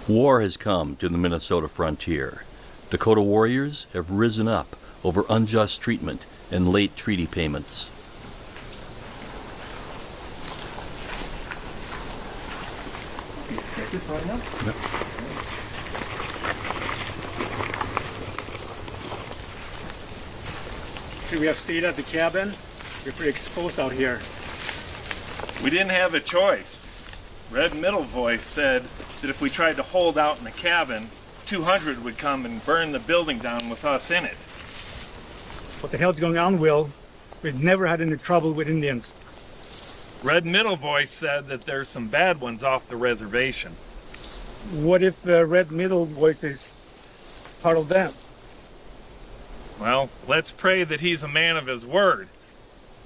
War has come to the Minnesota frontier. Dakota warriors have risen up over unjust treatment and late treaty payments. Yep. We have stayed at the cabin. We're pretty exposed out here. We didn't have a choice. Red Middle Voice said that if we tried to hold out in the cabin, 200 would come and burn the building down with us in it. What the hell's going on, Will? We've never had any trouble with Indians. Red Middle Voice said that there's some bad ones off the reservation. What if the Red Middle Voice is part of them? Well, let's pray that he's a man of his word.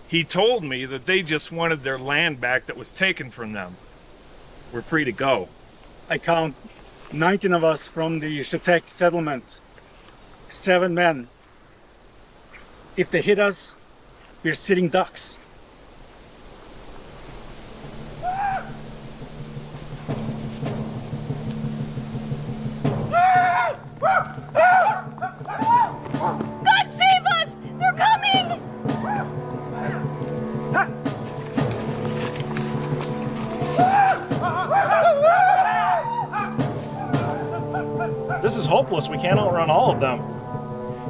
He told me that they just wanted their land back that was taken from them. We're free to go. I count 19 of us from the Chetek settlement. 7 men. If they hit us, we're sitting ducks. God save us! They're coming! This is hopeless. We can't outrun all of them.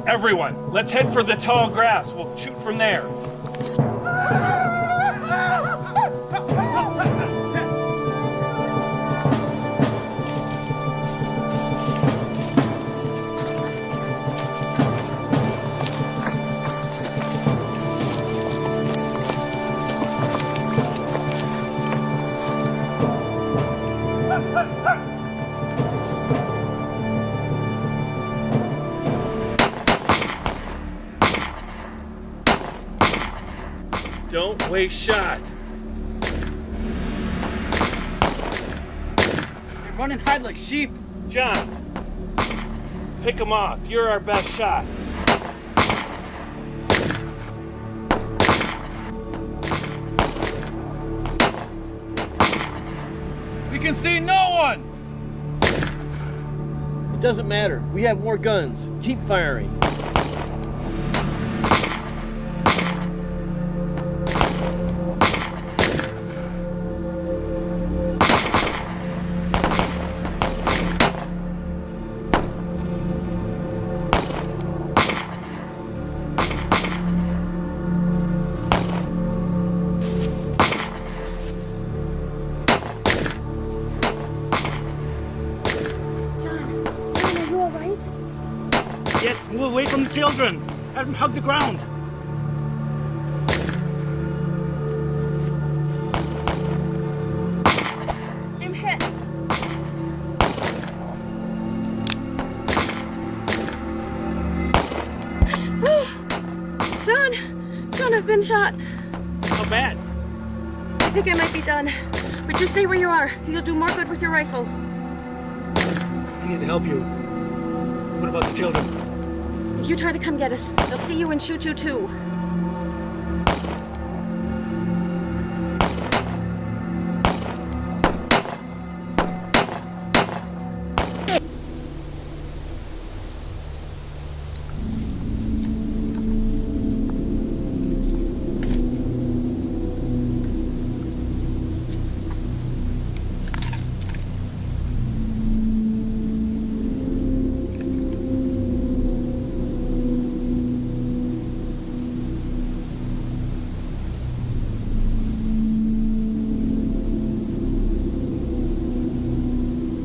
Everyone, let's head for the tall grass. We'll shoot from there. Don't waste shot. They run and hide like sheep. John, pick them off. You're our best shot. We can see no one. It doesn't matter. We have more guns. Keep firing. Yes, move away from the children. Have them hug the ground. I'm hit. John, I've been shot. How bad? I think I might be done. But you stay where you are. You'll do more good with your rifle. I need to help you. What about the children? If you try to come get us, they'll see you and shoot you too.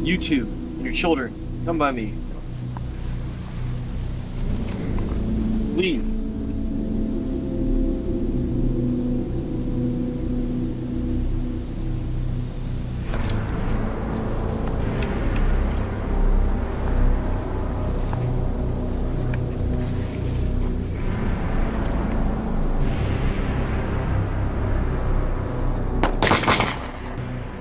You two and your children, come by me. Leave.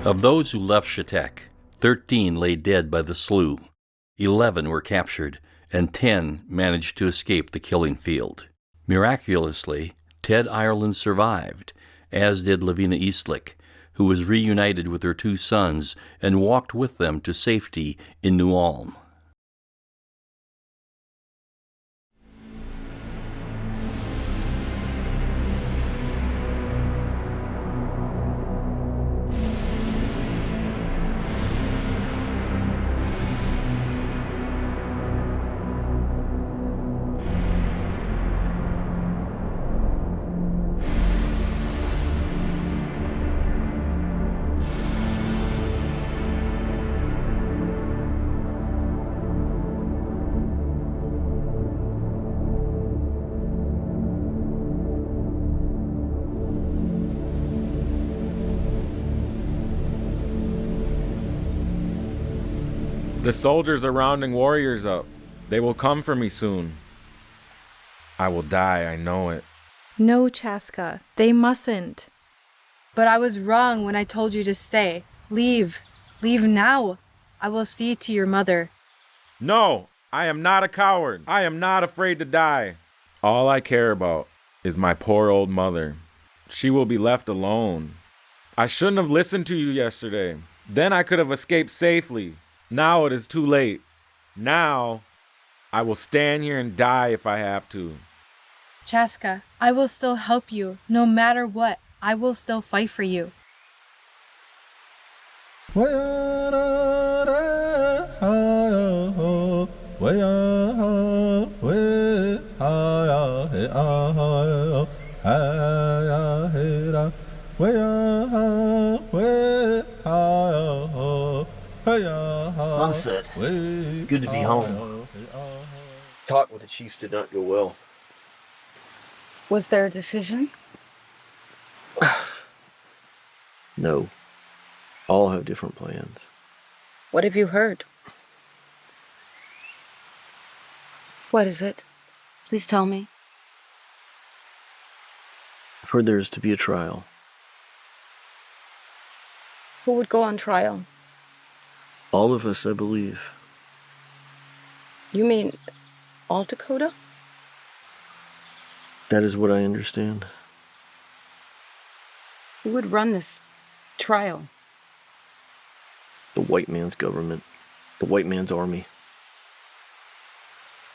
Of those who left Chetek, 13 lay dead by the slough, 11 were captured, and 10 managed to escape the killing field. Miraculously, Ted Ireland survived, as did Lavina Eastlick, who was reunited with her 2 sons and walked with them to safety in New Ulm. The soldiers are rounding warriors up. They will come for me soon. I will die, I know it. No, Chaska, they mustn't. But I was wrong when I told you to stay. Leave. Leave now. I will see to your mother. No, I am not a coward. I am not afraid to die. All I care about is my poor old mother. She will be left alone. I shouldn't have listened to you yesterday. Then I could have escaped safely. Now it is too late. Now I will stand here and die if I have to. Chaska, I will still help you. No matter what, I will still fight for you. Sunset. It's good to be home. Talk with the chiefs did not go well. Was there a decision? No. All have different plans. What have you heard? What is it? Please tell me. I've heard there is to be a trial. Who would go on trial? All of us, I believe. You mean all Dakota? That is what I understand. Who would run this trial? The white man's government. The white man's army.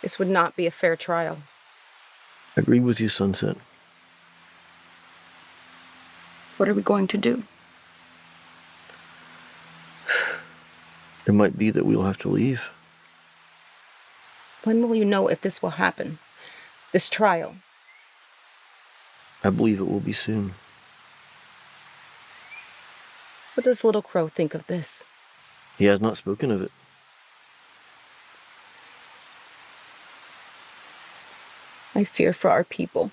This would not be a fair trial. I agree with you, Sunset. What are we going to do? It might be that we'll have to leave. When will you know if this will happen? This trial? I believe it will be soon. What does Little Crow think of this? He has not spoken of it. I fear for our people.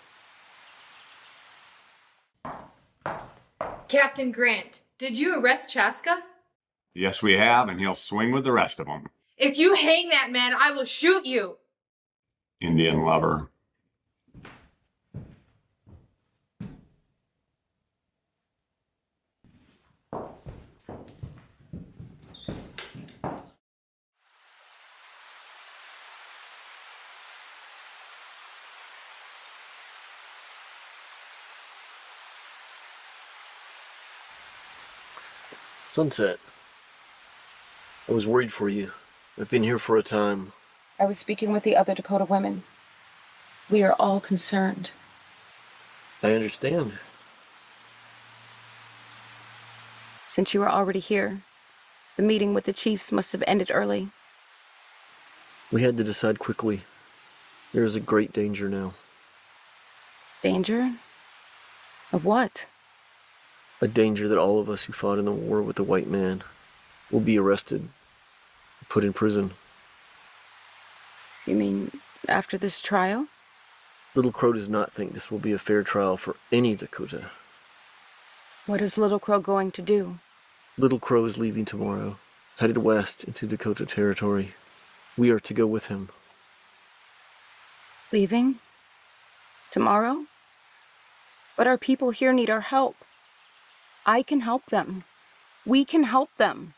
Captain Grant, did you arrest Chaska? Yes, we have, and he'll swing with the rest of them. If you hang that man, I will shoot you. Indian lover. Sunset. I was worried for you. I've been here for a time. I was speaking with the other Dakota women. We are all concerned. I understand. Since you are already here, the meeting with the chiefs must have ended early. We had to decide quickly. There is a great danger now. Danger? Of what? A danger that all of us who fought in the war with the white man will be arrested, put in prison. You mean after this trial? Little Crow does not think this will be a fair trial for any Dakota. What is Little Crow going to do? Little Crow is leaving tomorrow, headed west into Dakota territory. We are to go with him. Leaving? Tomorrow? But our people here need our help. I can help them. We can help them.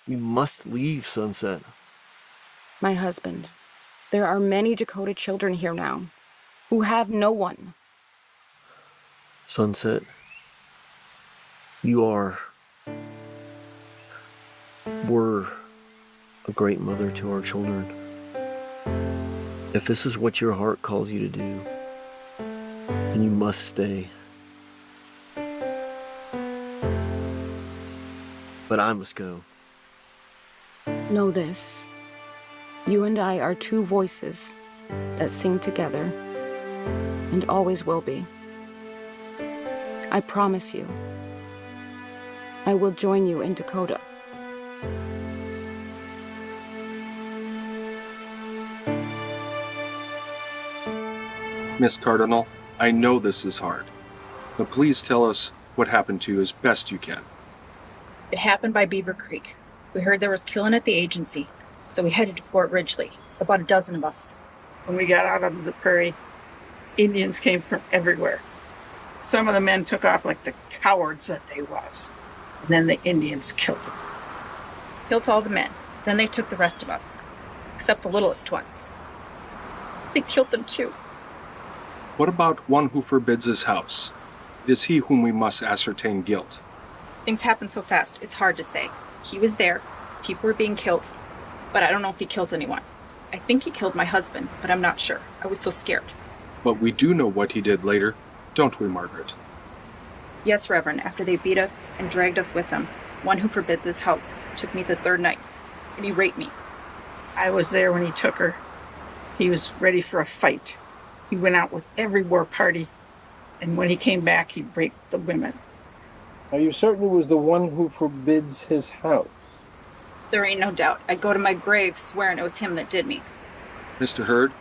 We must leave, Sunset. My husband, there are many Dakota children here now who have no one. Sunset, you are We're a great mother to our children. If this is what your heart calls you to do, then you must stay. But I must go. Know this. You and I are two voices that sing together and always will be. I promise you, I will join you in Dakota. Miss Cardinal, I know this is hard, but please tell us what happened to you as best you can. It happened by Beaver Creek. We heard there was killing at the agency, so we headed to Fort Ridgely, about a dozen of us. When we got out onto the prairie, Indians came from everywhere. Some of the men took off like the cowards that they was. And then the Indians killed them. Killed all the men. Then they took the rest of us, except the littlest ones. They killed them too. What about one who forbids his house? It is he whom we must ascertain guilt. Things happen so fast, it's hard to say. He was there, people were being killed, but I don't know if he killed anyone. I think he killed my husband, but I'm not sure. I was so scared. But we do know what he did later, don't we, Margaret? Yes, Reverend, after they beat us and dragged us with them, one who forbids his house took me the third night, and he raped me. I was there when he took her. He was ready for a fight. He went out with every war party, and when he came back, he raped the women. Are you certain it was the one who forbids his house? There ain't no doubt. I'd go to my grave swearing it was him that did me. Mr. Hurd,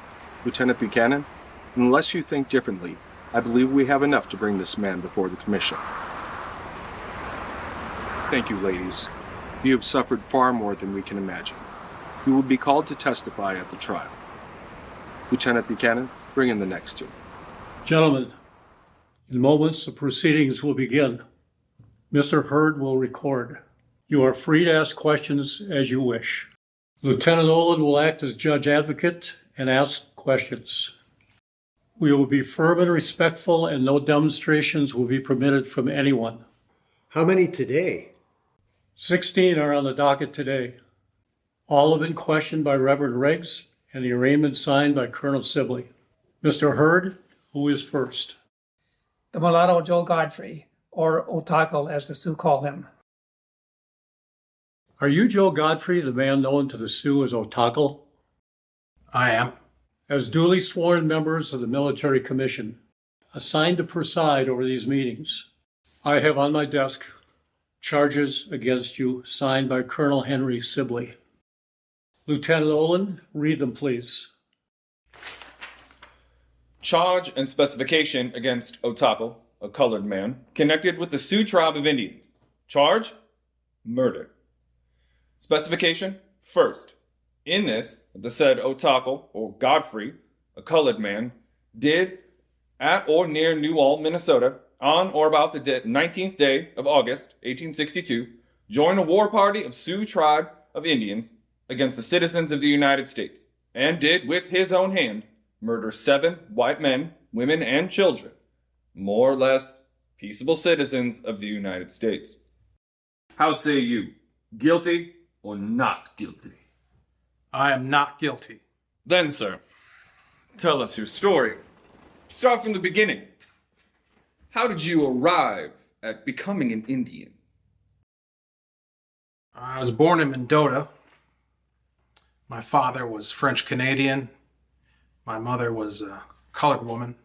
Lieutenant Buchanan, unless you think differently, I believe we have enough to bring this man before the commission. Thank you, ladies. You have suffered far more than we can imagine. You will be called to testify at the trial. Lieutenant Buchanan, bring in the next two. Gentlemen, in moments the proceedings will begin. Mr. Hurd will record. You are free to ask questions as you wish. Lieutenant Olin will act as judge advocate and ask questions. We will be firm and respectful, and no demonstrations will be permitted from anyone. How many today? 16 are on the docket today. All have been questioned by Reverend Riggs, and the arraignment signed by Colonel Sibley. Mr. Hurd, who is first? The mulatto Joe Godfrey, or Otakel as the Sioux call him. Are you Joe Godfrey, the man known to the Sioux as Otakel? I am. As duly sworn members of the Military Commission, assigned to preside over these meetings, I have on my desk charges against you signed by Colonel Henry Sibley. Lieutenant Olin, read them, please. Charge and specification against Otakel, a colored man, connected with the Sioux tribe of Indians. Charge, murder. Specification, first, in this, the said Otakel, or Godfrey, a colored man, did, at or near New Ulm, Minnesota, on or about the 19th day of August, 1862, join a war party of Sioux tribe of Indians against the citizens of the United States, and did, with his own hand, murder 7 white men, women, and children, more or less peaceable citizens of the United States. How say you, guilty or not guilty? I am not guilty. Then, sir, tell us your story. Start from the beginning. How did you arrive at becoming an Indian? I was born in Mendota. My father was French Canadian. My mother was a colored woman.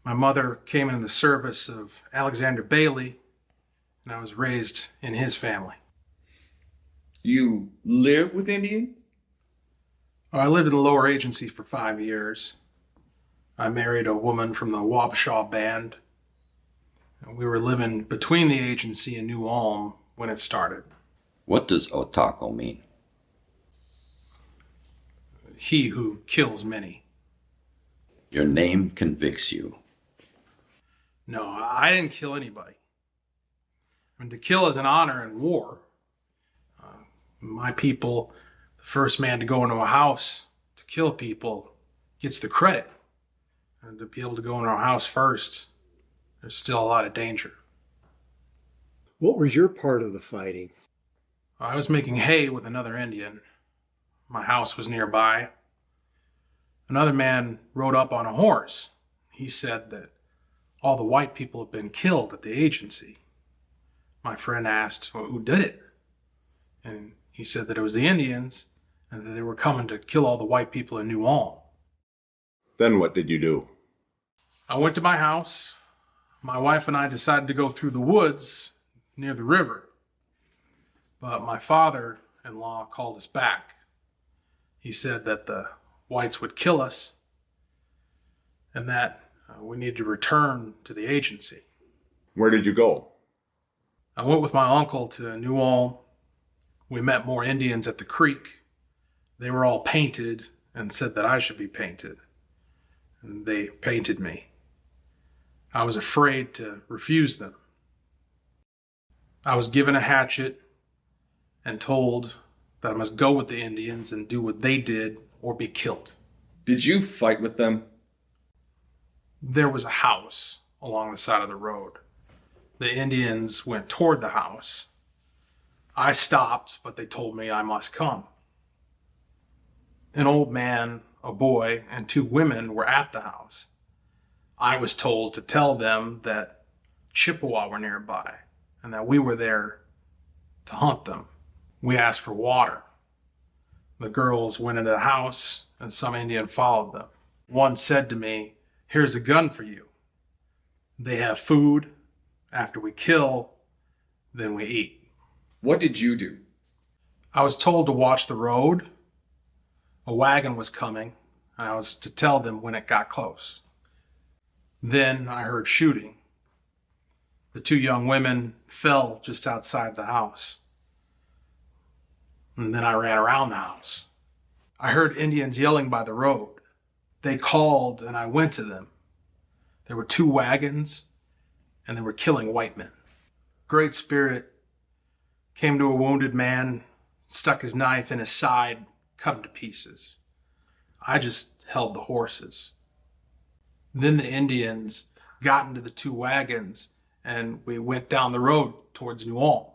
My mother came in the service of Alexander Bailey, and I was raised in his family. You live with Indians? I lived in the lower agency for 5 years. I married a woman from the Wabasha band. And we were living between the agency and New Ulm when it started. What does Otakel mean? He who kills many. Your name convicts you. No, I didn't kill anybody. I mean, to kill is an honor in war. My people, the first man to go into a house to kill people gets the credit. And to be able to go into a house first, there's still a lot of danger. What was your part of the fighting? I was making hay with another Indian. My house was nearby. Another man rode up on a horse. He said that all the white people had been killed at the agency. My friend asked, well, who did it? And he said that it was the Indians and that they were coming to kill all the white people in New Ulm. Then what did you do? I went to my house. My wife and I decided to go through the woods near the river. But my father-in-law called us back. He said that the whites would kill us and that we needed to return to the agency. Where did you go? I went with my uncle to New Ulm. We met more Indians at the creek. They were all painted and said that I should be painted. And they painted me. I was afraid to refuse them. I was given a hatchet and told that I must go with the Indians and do what they did or be killed. Did you fight with them? There was a house along the side of the road. The Indians went toward the house. I stopped, but they told me I must come. An old man, a boy, and 2 women were at the house. I was told to tell them that Chippewa were nearby and that we were there to hunt them. We asked for water. The girls went into the house and some Indian followed them. One said to me, "Here's a gun for you. They have food. After we kill, then we eat." What did you do? I was told to watch the road. A wagon was coming. I was to tell them when it got close. Then I heard shooting. The 2 young women fell just outside the house. And then I ran around the house. I heard Indians yelling by the road. They called and I went to them. There were 2 wagons and they were killing white men. Great Spirit came to a wounded man, stuck his knife in his side, cut him to pieces. I just held the horses. Then the Indians got into the 2 wagons and we went down the road towards New Ulm.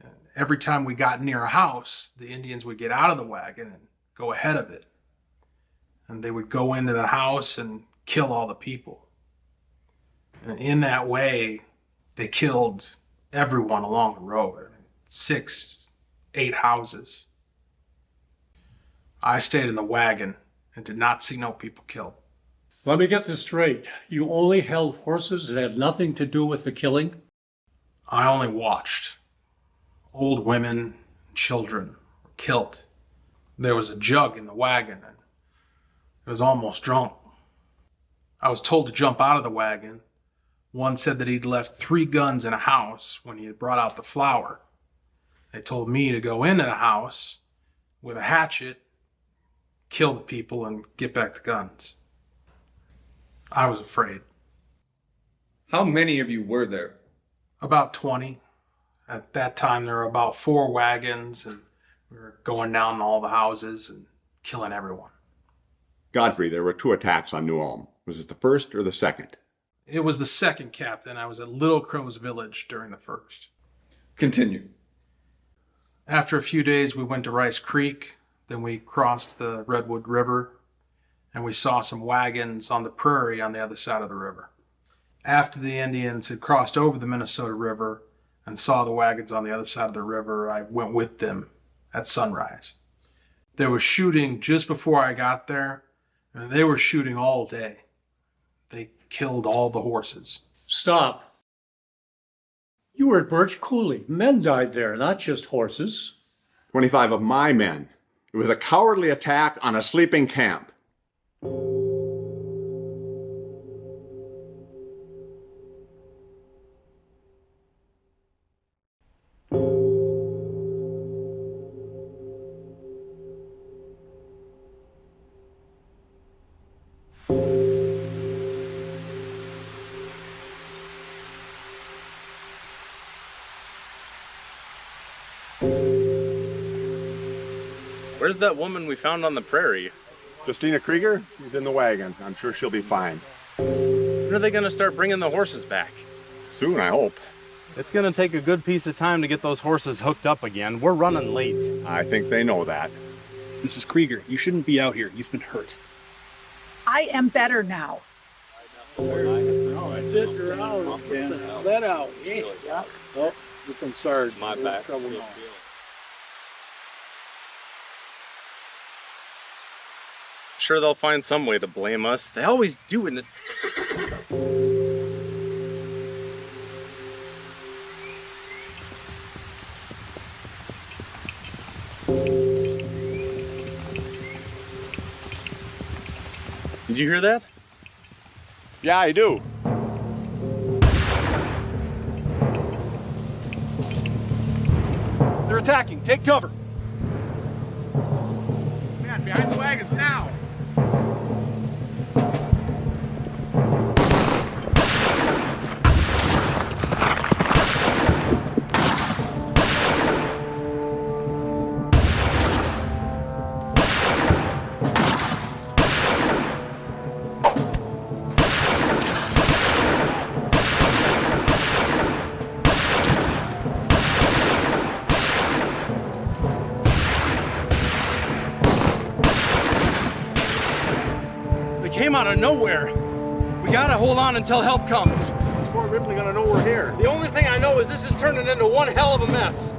And every time we got near a house, the Indians would get out of the wagon and go ahead of it. And they would go into the house and kill all the people. And in that way, they killed everyone along the road. 6, 8 houses. I stayed in the wagon and did not see no people killed. Let me get this straight. You only held horses that had nothing to do with the killing? I only watched. Old women and children were killed. There was a jug in the wagon and it was almost drunk. I was told to jump out of the wagon. One said that he'd left 3 guns in a house when he had brought out the flour. They told me to go into the house with a hatchet, kill the people, and get back the guns. I was afraid. How many of you were there? About 20. At that time, there were about 4 wagons, and we were going down all the houses and killing everyone. Godfrey, there were 2 attacks on New Ulm. Was it the first or the second? It was the second, Captain. I was at Little Crow's village during the first. Continue. After a few days, we went to Rice Creek. Then we crossed the Redwood River, and we saw some wagons on the prairie on the other side of the river. After the Indians had crossed over the Minnesota River and saw the wagons on the other side of the river, I went with them at sunrise. There was shooting just before I got there, and they were shooting all day. They killed all the horses. Stop. You were at Birch Coulee. Men died there, not just horses. 25 of my men. It was a cowardly attack on a sleeping camp. Where's that woman we found on the prairie? Justina Krieger is in the wagon. I'm sure she'll be fine. When are they going to start bringing the horses back? Soon, I hope. It's gonna take a good piece of time to get those horses hooked up again. We're running late. I think they know that. Mrs. Krieger, you shouldn't be out here. You've been hurt. I am better now. That's it, you're out. Let out. Yeah. Oh, you're concerned. My back. Sure, they'll find some way to blame us. They always do it. Did you hear that? Yeah, I do. They're attacking. Take cover. Man, behind the wagons now. Came out of nowhere. We gotta hold on until help comes. How's Fort Ripley gonna know we're here? The only thing I know is this is turning into one hell of a mess.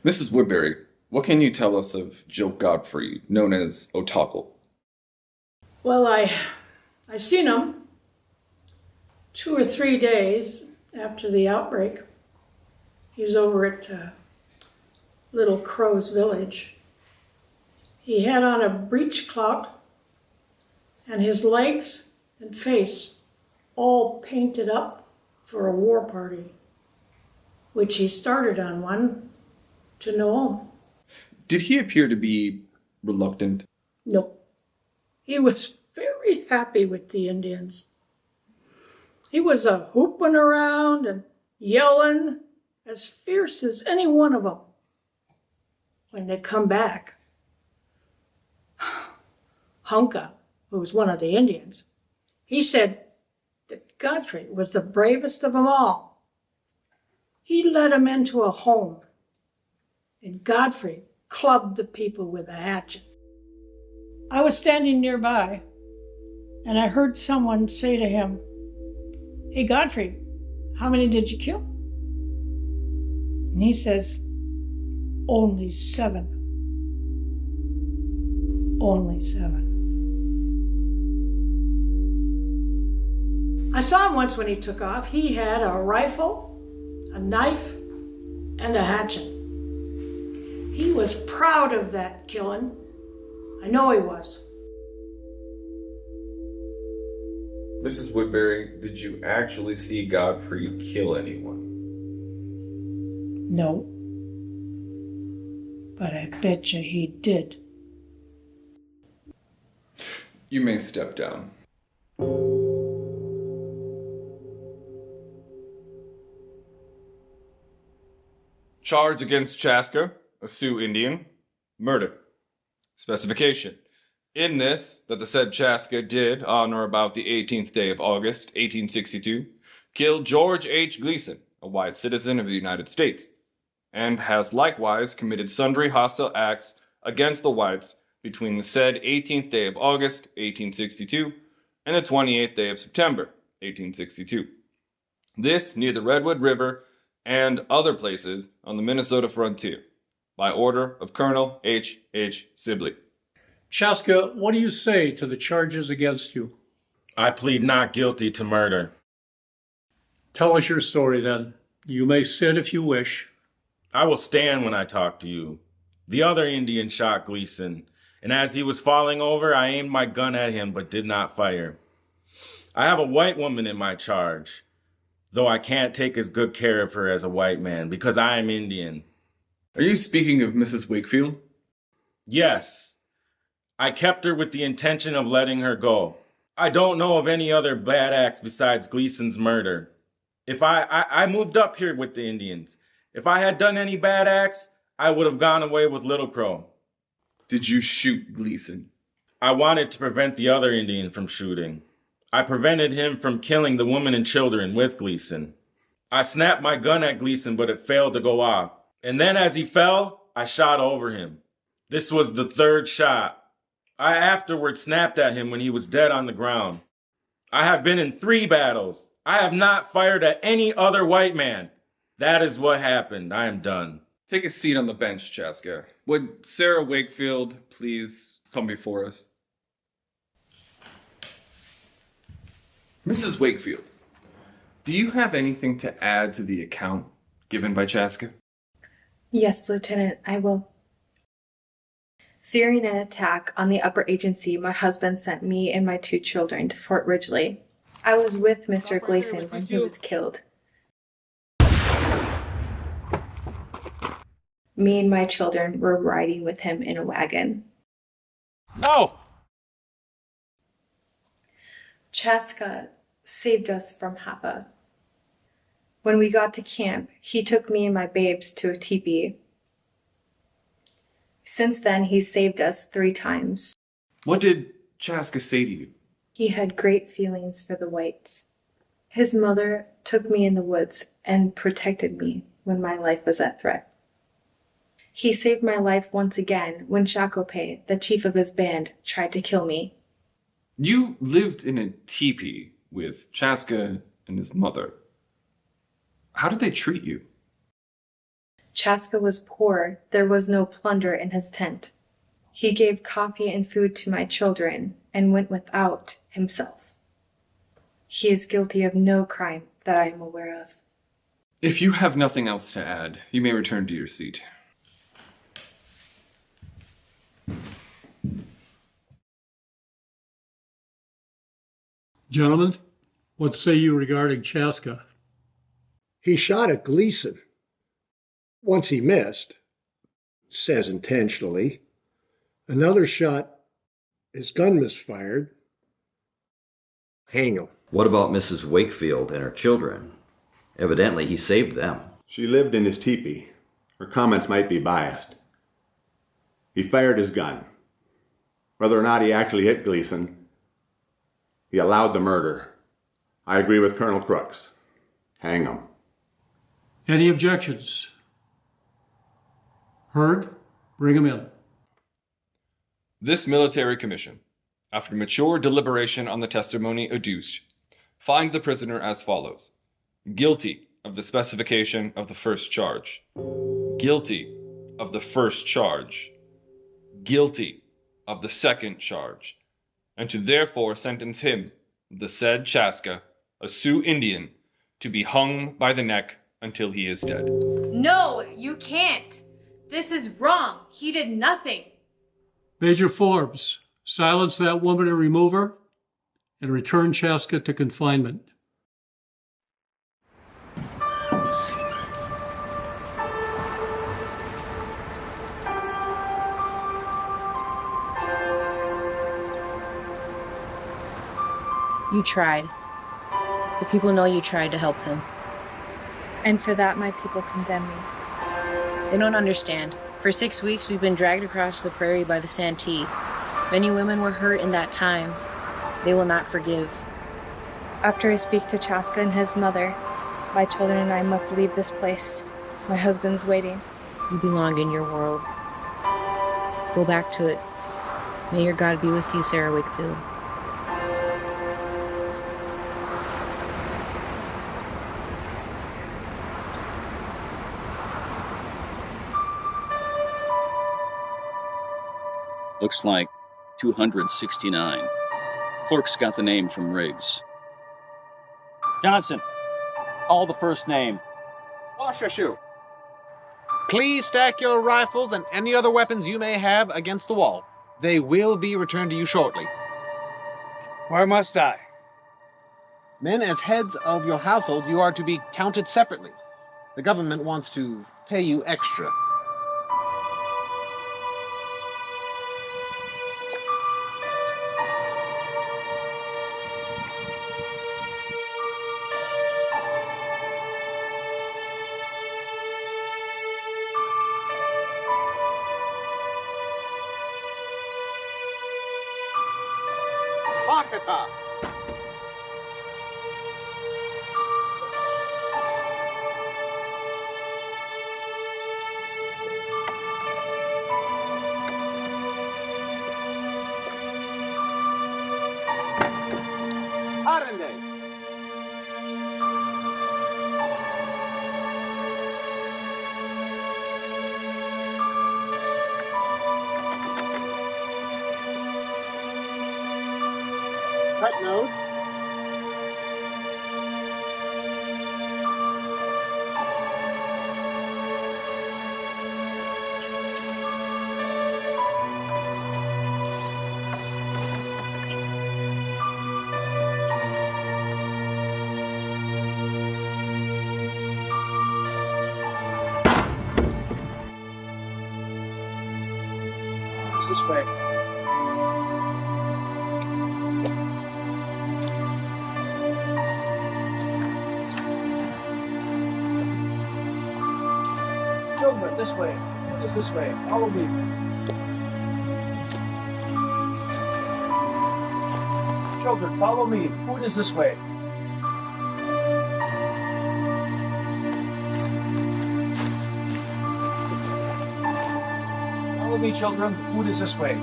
Mrs. Woodbury, what can you tell us of Joe Godfrey, known as Otokal? Well, I seen him 2 or 3 days after the outbreak. He was over at Little Crow's Village. He had on a breechclout and his legs and face all painted up for a war party, which he started on one to Noam. Did he appear to be reluctant? Nope. He was very happy with the Indians. He was whooping around and yelling as fierce as any one of them. When they come back, Hunka, who was one of the Indians, he said that Godfrey was the bravest of them all. He led him into a home, and Godfrey clubbed the people with a hatchet. I was standing nearby, and I heard someone say to him, "Hey, Godfrey, how many did you kill?" And he says, "Only 7. Only 7. I saw him once when he took off. He had a rifle, a knife, and a hatchet. He was proud of that killing. I know he was. Mrs. Woodbury, did you actually see Godfrey kill anyone? No. But I bet you he did. You may step down. Charge against Chaska, a Sioux Indian, murder. Specification. In this, that the said Chaska did, on or about the 18th day of August, 1862, kill George H. Gleason, a white citizen of the United States, and has likewise committed sundry hostile acts against the whites between the said 18th day of August, 1862, and the 28th day of September, 1862. This near the Redwood River and other places on the Minnesota frontier, by order of Colonel H. H. Sibley. Chaska, what do you say to the charges against you? I plead not guilty to murder. Tell us your story then. You may sit if you wish. I will stand when I talk to you. The other Indian shot Gleason, and as he was falling over, I aimed my gun at him but did not fire. I have a white woman in my charge, though I can't take as good care of her as a white man because I am Indian. Are you speaking of Mrs. Wakefield? Yes. I kept her with the intention of letting her go. I don't know of any other bad acts besides Gleason's murder. If I moved up here with the Indians. If I had done any bad acts, I would have gone away with Little Crow. Did you shoot Gleason? I wanted to prevent the other Indian from shooting. I prevented him from killing the woman and children with Gleason. I snapped my gun at Gleason, but it failed to go off. And then as he fell, I shot over him. This was the third shot. I afterwards snapped at him when he was dead on the ground. I have been in 3 battles. I have not fired at any other white man. That is what happened. I am done. Take a seat on the bench, Chaska. Would Sarah Wakefield please come before us? Mrs. Wakefield, do you have anything to add to the account given by Chaska? Yes, Lieutenant, I will. Fearing an attack on the upper agency, my husband sent me and my 2 children to Fort Ridgely. I was with Mr. Gleason when he was killed. Me and my children were riding with him in a wagon. No! Chaska saved us from Hapa. When we got to camp, he took me and my babes to a teepee. Since then, he's saved us 3 times. What did Chaska say to you? He had great feelings for the whites. His mother took me in the woods and protected me when my life was at threat. He saved my life once again when Shakope, the chief of his band, tried to kill me. You lived in a teepee with Chaska and his mother. How did they treat you? Chaska was poor. There was no plunder in his tent. He gave coffee and food to my children and went without himself. He is guilty of no crime that I am aware of. If you have nothing else to add, you may return to your seat. Gentlemen, what say you regarding Chaska? He shot at Gleason. Once he missed, says intentionally. Another shot, his gun misfired. Hang him. What about Mrs. Wakefield and her children? Evidently, he saved them. She lived in his teepee. Her comments might be biased. He fired his gun. Whether or not he actually hit Gleason, he allowed the murder. I agree with Colonel Crooks. Hang him. Any objections? Heard? Bring him in. This military commission, after mature deliberation on the testimony adduced, find the prisoner as follows. Guilty of the specification of the first charge. Guilty of the first charge. Guilty of the second charge. And to therefore sentence him, the said Chaska, a Sioux Indian, to be hung by the neck until he is dead. No, you can't. This is wrong. He did nothing. Major Forbes, silence that woman and remove her, and return Chaska to confinement. You tried. The people know you tried to help him. And for that, my people condemn me. They don't understand. For 6 weeks, we've been dragged across the prairie by the Santee. Many women were hurt in that time. They will not forgive. After I speak to Chaska and his mother, my children and I must leave this place. My husband's waiting. You belong in your world. Go back to it. May your God be with you, Sarah Wakefield. Looks like 269. Clerk's got the name from Riggs. Johnson, call the first name. Washashu. Please stack your rifles and any other weapons you may have against the wall. They will be returned to you shortly. Where must I? Men, as heads of your households, you are to be counted separately. The government wants to pay you extra. wet nose. This way. Children, this way. Food is this way. Follow me. Children, follow me. Food is this way. Follow me, children. Food is this way.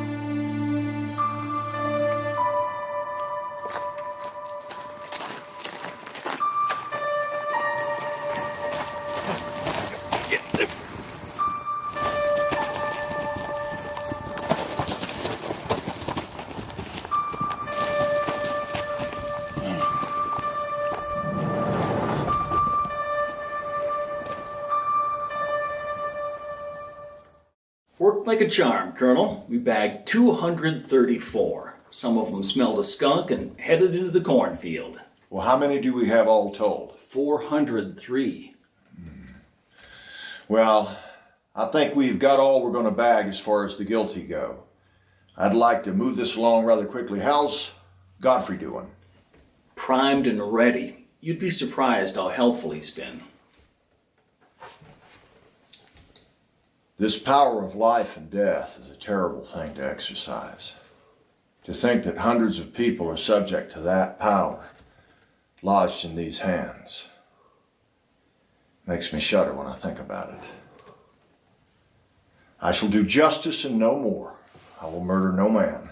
Worked like a charm, Colonel. We bagged 234. Some of them smelled of skunk and headed into the cornfield. Well, how many do we have all told? 403. Well, I think we've got all we're going to bag as far as the guilty go. I'd like to move this along rather quickly. How's Godfrey doing? Primed and ready. You'd be surprised how helpful he's been. This power of life and death is a terrible thing to exercise. To think that hundreds of people are subject to that power, lodged in these hands, makes me shudder when I think about it. I shall do justice and no more. I will murder no man,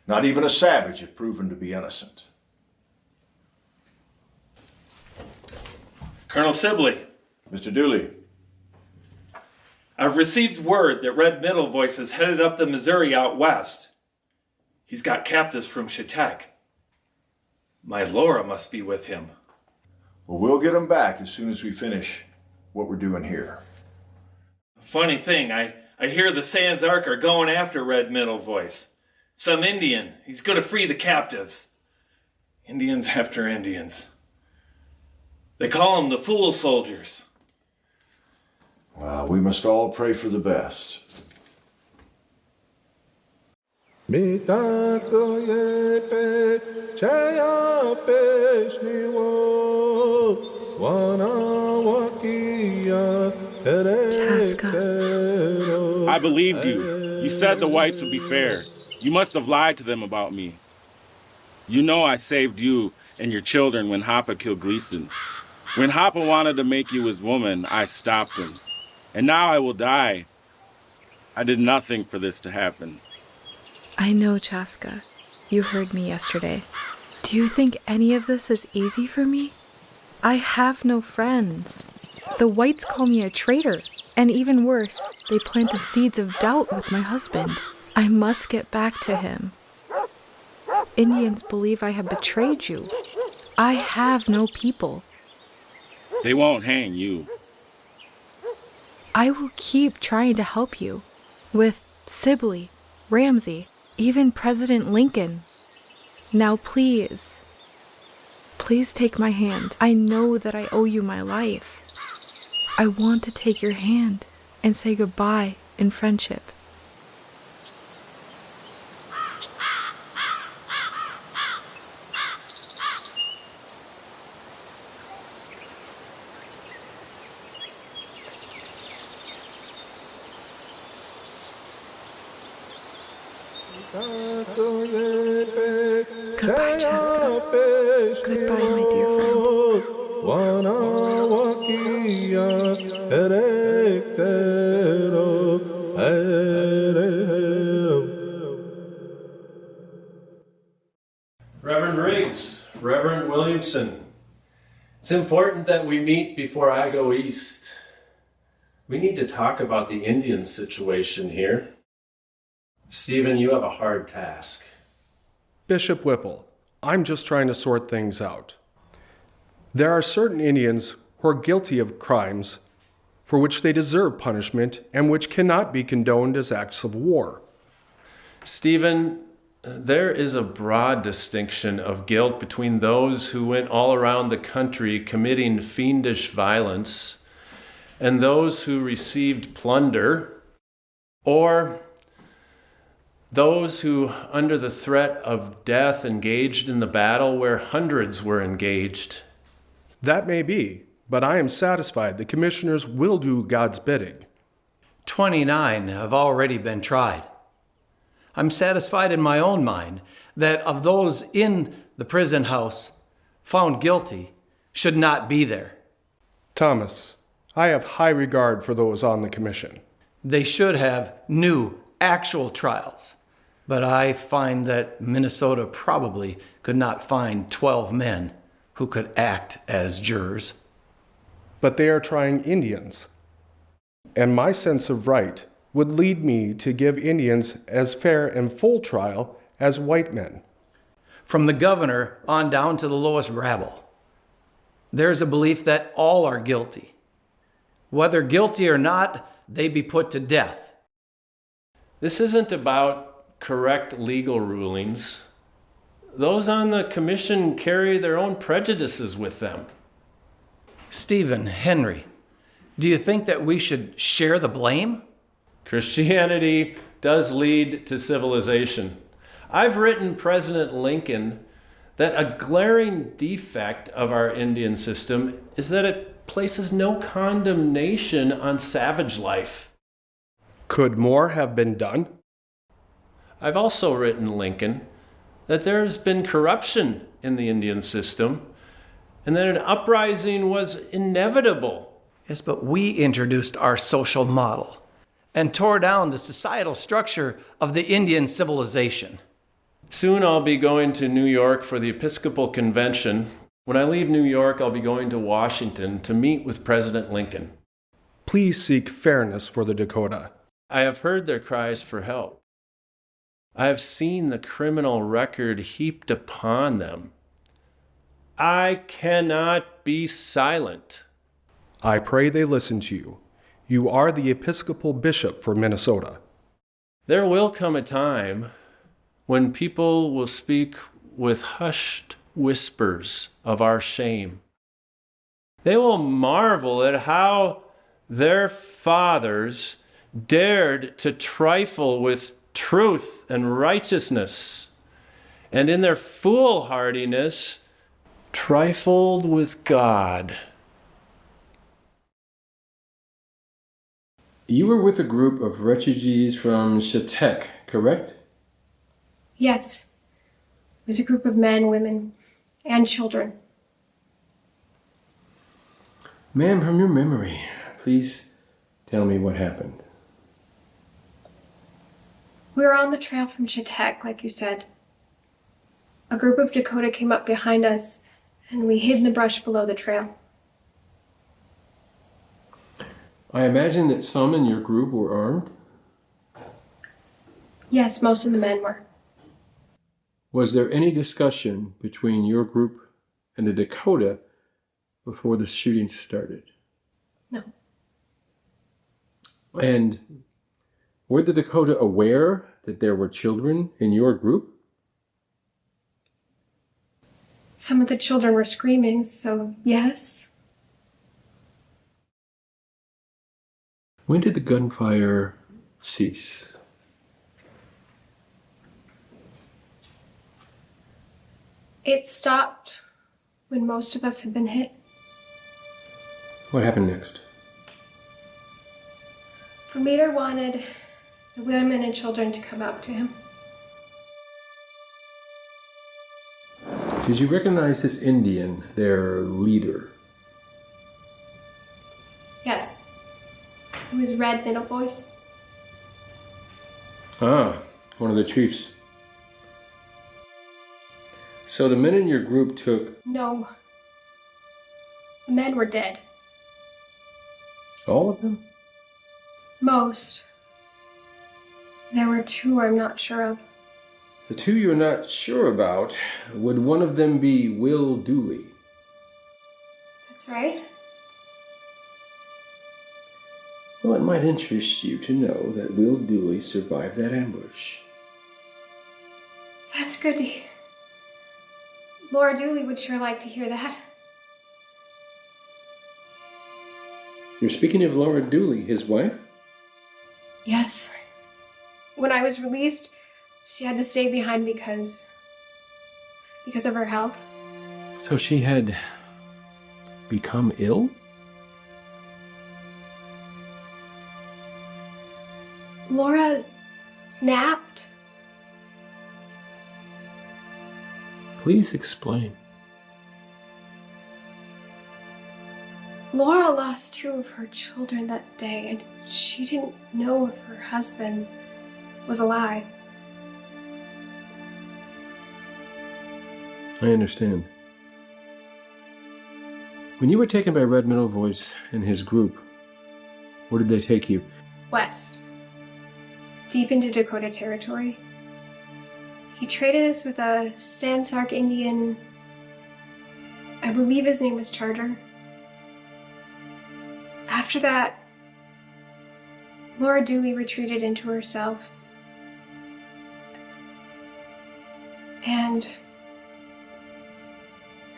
not even a savage if proven to be innocent. Colonel Sibley. Mr. Dooley. I've received word that Red Middle Voice has headed up the Missouri out west. He's got captives from Chetek. My Laura must be with him. Well, we'll get him back as soon as we finish what we're doing here. Funny thing, I hear the Sans Arc are going after Red Middle Voice. Some Indian. He's going to free the captives. Indians after Indians. They call them the Fool Soldiers. Well, we must all pray for the best. I believed you. You said the whites would be fair. You must have lied to them about me. You know I saved you and your children when Hoppa killed Gleason. When Hoppa wanted to make you his woman, I stopped him. And now I will die. I did nothing for this to happen. I know, Chaska. You heard me yesterday. Do you think any of this is easy for me? I have no friends. The whites call me a traitor. And even worse, they planted seeds of doubt with my husband. I must get back to him. Indians believe I have betrayed you. I have no people. They won't hang you. I will keep trying to help you. With Sibley, Ramsey, even President Lincoln. Now please, please take my hand. I know that I owe you my life. I want to take your hand and say goodbye in friendship. Goodbye, Chaska. Goodbye, my dear friend. Reverend Riggs, Reverend Williamson, it's important that we meet before I go east. We need to talk about the Indian situation here. Stephen, you have a hard task. Bishop Whipple, I'm just trying to sort things out. There are certain Indians who are guilty of crimes for which they deserve punishment and which cannot be condoned as acts of war. Stephen, there is a broad distinction of guilt between those who went all around the country committing fiendish violence and those who received plunder, or those who, under the threat of death, engaged in the battle where hundreds were engaged. That may be, but I am satisfied the commissioners will do God's bidding. 29 have already been tried. I'm satisfied in my own mind that of those in the prison house found guilty should not be there. Thomas, I have high regard for those on the commission. They should have new, actual trials. But I find that Minnesota probably could not find 12 men who could act as jurors. But they are trying Indians. And my sense of right would lead me to give Indians as fair and full trial as white men. From the governor on down to the lowest rabble, there's a belief that all are guilty. Whether guilty or not, they be put to death. This isn't about correct legal rulings. Those on the commission carry their own prejudices with them. Stephen, Henry, do you think that we should share the blame? Christianity does lead to civilization. I've written President Lincoln that a glaring defect of our Indian system is that it places no condemnation on savage life. Could more have been done? I've also written Lincoln that there's been corruption in the Indian system and that an uprising was inevitable. Yes, but we introduced our social model and tore down the societal structure of the Indian civilization. Soon I'll be going to New York for the Episcopal Convention. When I leave New York, I'll be going to Washington to meet with President Lincoln. Please seek fairness for the Dakota. I have heard their cries for help. I have seen the criminal record heaped upon them. I cannot be silent. I pray they listen to you. You are the Episcopal Bishop for Minnesota. There will come a time when people will speak with hushed whispers of our shame. They will marvel at how their fathers dared to trifle with truth and righteousness, and in their foolhardiness, trifled with God. You were with a group of refugees from Shatek, correct? Yes. It was a group of men, women, and children. Ma'am, from your memory, please tell me what happened. We were on the trail from Shatek, like you said. A group of Dakota came up behind us, and we hid in the brush below the trail. I imagine that some in your group were armed. Yes, most of the men were. Was there any discussion between your group and the Dakota before the shooting started? No. And were the Dakota aware that there were children in your group? Some of the children were screaming, so yes. When did the gunfire cease? It stopped when most of us had been hit. What happened next? The leader wanted the women and children to come up to him. Did you recognize this Indian, their leader? Yes. It was Red Middle Voice. Ah, one of the chiefs. So the men in your group took... No. The men were dead. All of them? Most. There were two I'm not sure of. The two you're not sure about, would one of them be Will Dooley? That's right. Well, it might interest you to know that Will Dooley survived that ambush. That's good to hear. Laura Dooley would sure like to hear that. You're speaking of Laura Dooley, his wife? Yes. When I was released, she had to stay behind because of her health. So she had become ill? Laura snapped. Please explain. Laura lost 2 of her children that day, and she didn't know if her husband was alive. I understand. When you were taken by Red Middle Voice and his group, where did they take you? West. Deep into Dakota territory. He traded us with a Sansark Indian. I believe his name was Charger. After that, Laura Dooley retreated into herself. And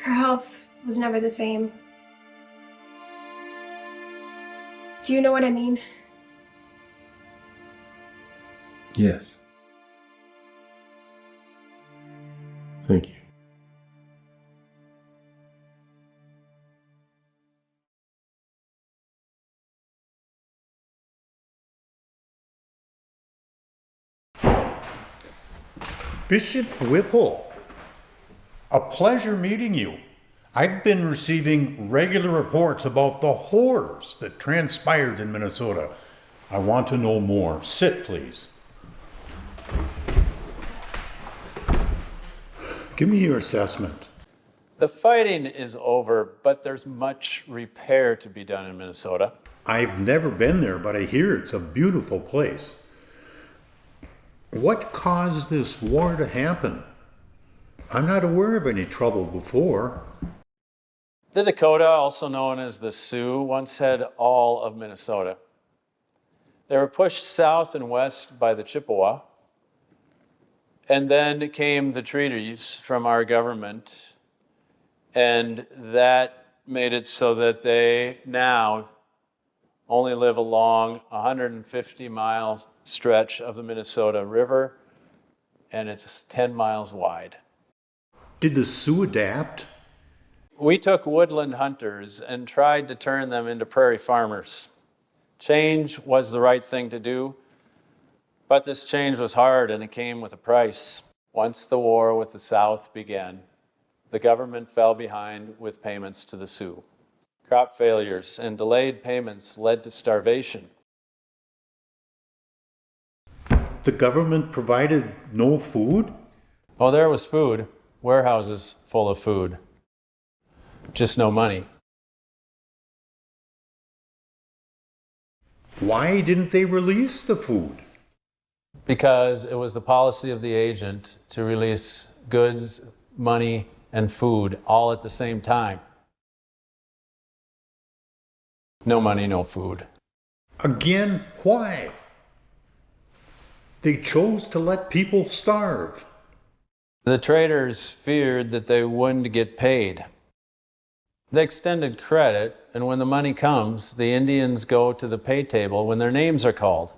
her health was never the same. Do you know what I mean? Yes. Thank you. Bishop Whipple, a pleasure meeting you. I've been receiving regular reports about the horrors that transpired in Minnesota. I want to know more. Sit, please. Give me your assessment. The fighting is over, but there's much repair to be done in Minnesota. I've never been there, but I hear it's a beautiful place. What caused this war to happen? I'm not aware of any trouble before. The Dakota, also known as the Sioux, once had all of Minnesota. They were pushed south and west by the Chippewa, and then came the treaties from our government, and that made it so that they now only live along a 150-mile stretch of the Minnesota River, and it's 10 miles wide. Did the Sioux adapt? We took woodland hunters and tried to turn them into prairie farmers. Change was the right thing to do, but this change was hard and it came with a price. Once the war with the South began, the government fell behind with payments to the Sioux. Crop failures and delayed payments led to starvation. The government provided no food? Oh, there was food, warehouses full of food, just no money. Why didn't they release the food? Because it was the policy of the agent to release goods, money, and food all at the same time. No money, no food. Again, why? They chose to let people starve. The traders feared that they wouldn't get paid. They extended credit, and when the money comes, the Indians go to the pay table when their names are called.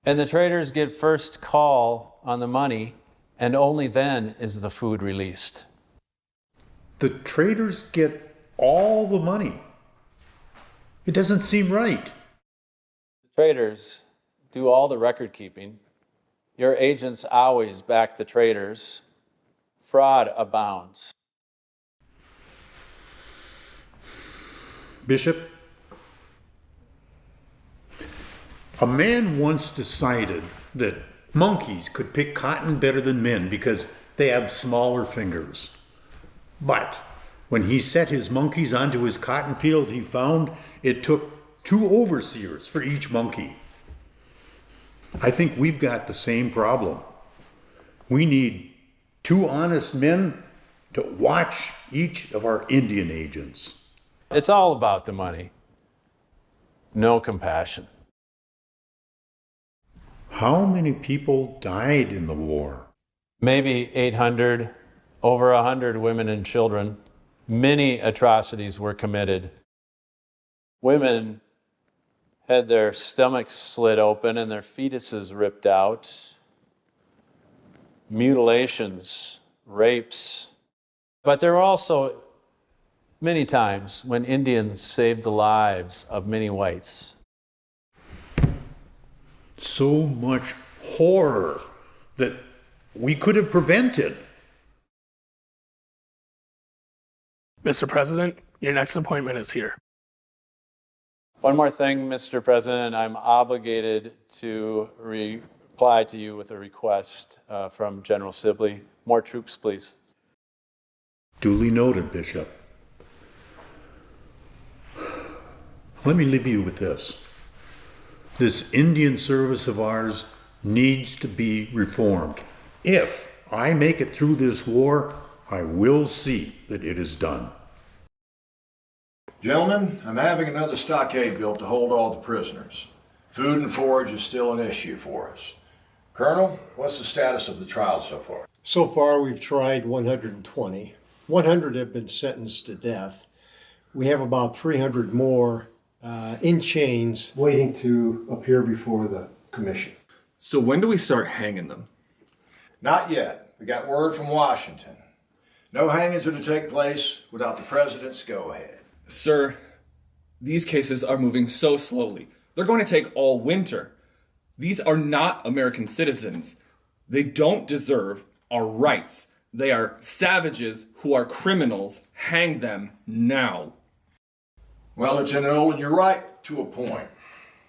And the traders get first call on the money, and only then is the food released. The traders get all the money. It doesn't seem right. The traders do all the record keeping. Your agents always back the traders. Fraud abounds. Bishop, a man once decided that monkeys could pick cotton better than men because they have smaller fingers. But when he set his monkeys onto his cotton field, he found it took 2 overseers for each monkey. I think we've got the same problem. We need 2 honest men to watch each of our Indian agents. It's all about the money. No compassion. How many people died in the war? Maybe 800, over 100 women and children. Many atrocities were committed. Women had their stomachs slit open and their fetuses ripped out. Mutilations, rapes. But there were also many times when Indians saved the lives of many whites. So much horror that we could have prevented. Mr. President, your next appointment is here. One more thing, Mr. President, I'm obligated to reply to you with a request from General Sibley. More troops, please. Duly noted, Bishop. Let me leave you with this. This Indian service of ours needs to be reformed. If I make it through this war, I will see that it is done. Gentlemen, I'm having another stockade built to hold all the prisoners. Food and forage is still an issue for us. Colonel, what's the status of the trial so far? So far, we've tried 120. 100 have been sentenced to death. We have about 300 more in chains waiting to appear before the commission. So when do we start hanging them? Not yet. We got word from Washington. No hangings are to take place without the president's go-ahead. Sir, these cases are moving so slowly. They're going to take all winter. These are not American citizens. They don't deserve our rights. They are savages who are criminals. Hang them now. Well, Lieutenant Olin, you're right to a point.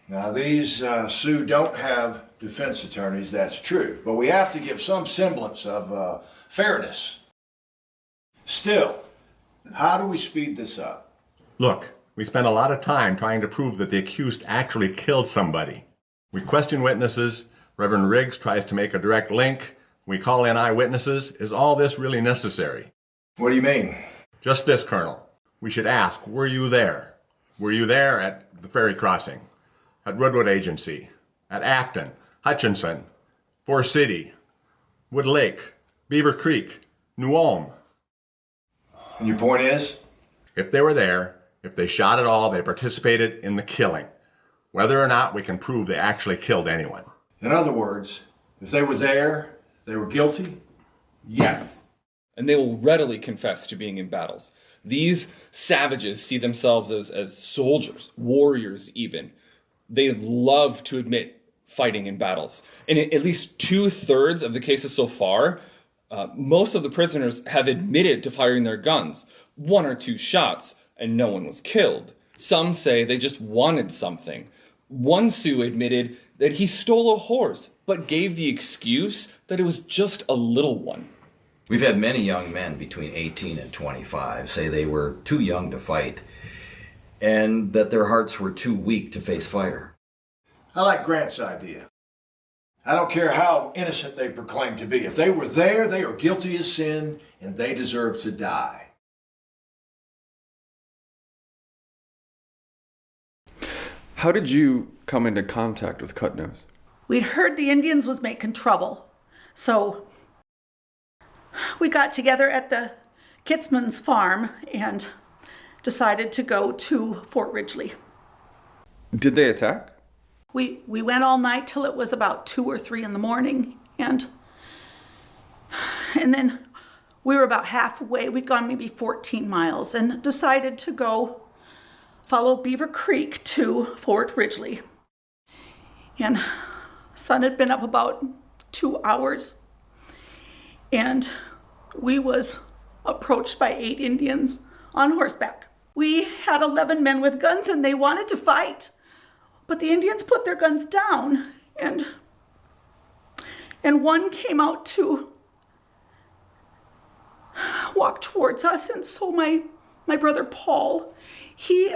Now, these Sioux don't have defense attorneys, that's true. But we have to give some semblance of fairness. Still, how do we speed this up? Look, we spent a lot of time trying to prove that the accused actually killed somebody. We question witnesses. Reverend Riggs tries to make a direct link. We call in eyewitnesses. Is all this really necessary? What do you mean? Just this, Colonel. We should ask, were you there? Were you there at the ferry crossing? At Woodward Agency? At Acton? Hutchinson? Forest City? Wood Lake? Beaver Creek? New Ulm? And your point is? If they were there, if they shot at all, they participated in the killing. Whether or not we can prove they actually killed anyone. In other words, if they were there, they were guilty? Yes. And they will readily confess to being in battles. These savages see themselves as soldiers, warriors even. They love to admit fighting in battles. In at least 2/3 of the cases so far, most of the prisoners have admitted to firing their guns. 1 or 2 shots, and no one was killed. Some say they just wanted something. One Sioux admitted that he stole a horse, but gave the excuse that it was just a little one. We've had many young men between 18 and 25 say they were too young to fight and that their hearts were too weak to face fire. I like Grant's idea. I don't care how innocent they proclaim to be. If they were there, they are guilty as sin and they deserve to die. How did you come into contact with Cutnose? We'd heard the Indians was making trouble, so we got together at the Kitzman's farm and decided to go to Fort Ridgely. Did they attack? We went all night till it was about 2 or 3 in the morning, and then we were about halfway. We'd gone maybe 14 miles and decided to go follow Beaver Creek to Fort Ridgely. And the sun had been up about 2 hours, and we was approached by 8 Indians on horseback. We had 11 men with guns and they wanted to fight, but the Indians put their guns down, and one came out to walk towards us, and so my brother Paul, he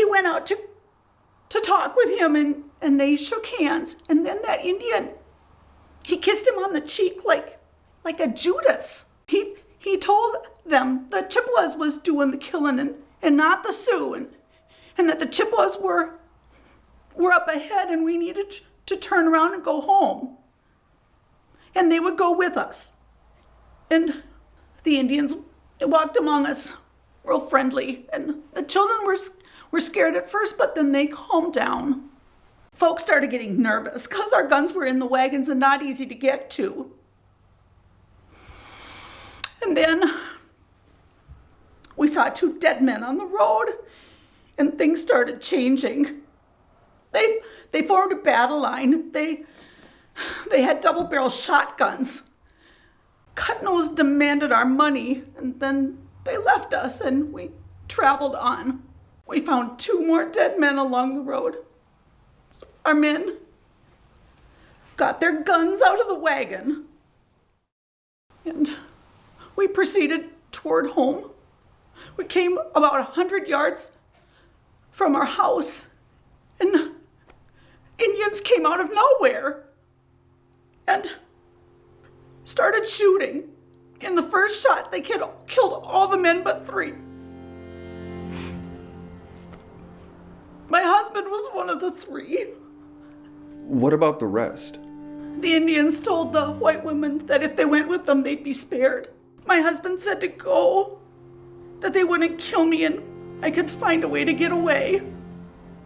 went out to talk with him, and they shook hands, and then that Indian, He kissed him on the cheek like a Judas. He told them the Chippewas was doing the killing and not the Sioux, and that the Chippewas were up ahead and we needed to turn around and go home. And they would go with us. And the Indians walked among us real friendly, and the children were scared at first, but then they calmed down. Folks started getting nervous because our guns were in the wagons and not easy to get to. And then we saw 2 dead men on the road, and things started changing. They formed a battle line. They had double-barrel shotguns. Cut-Nose demanded our money, and then they left us, and we traveled on. We found 2 more dead men along the road. Our men got their guns out of the wagon, and we proceeded toward home. We came about 100 yards from our house, and Indians came out of nowhere and started shooting. In the first shot, they killed all the men but 3. My husband was one of the 3. What about the rest? The Indians told the white women that if they went with them, they'd be spared. My husband said to go, that they wouldn't kill me and I could find a way to get away.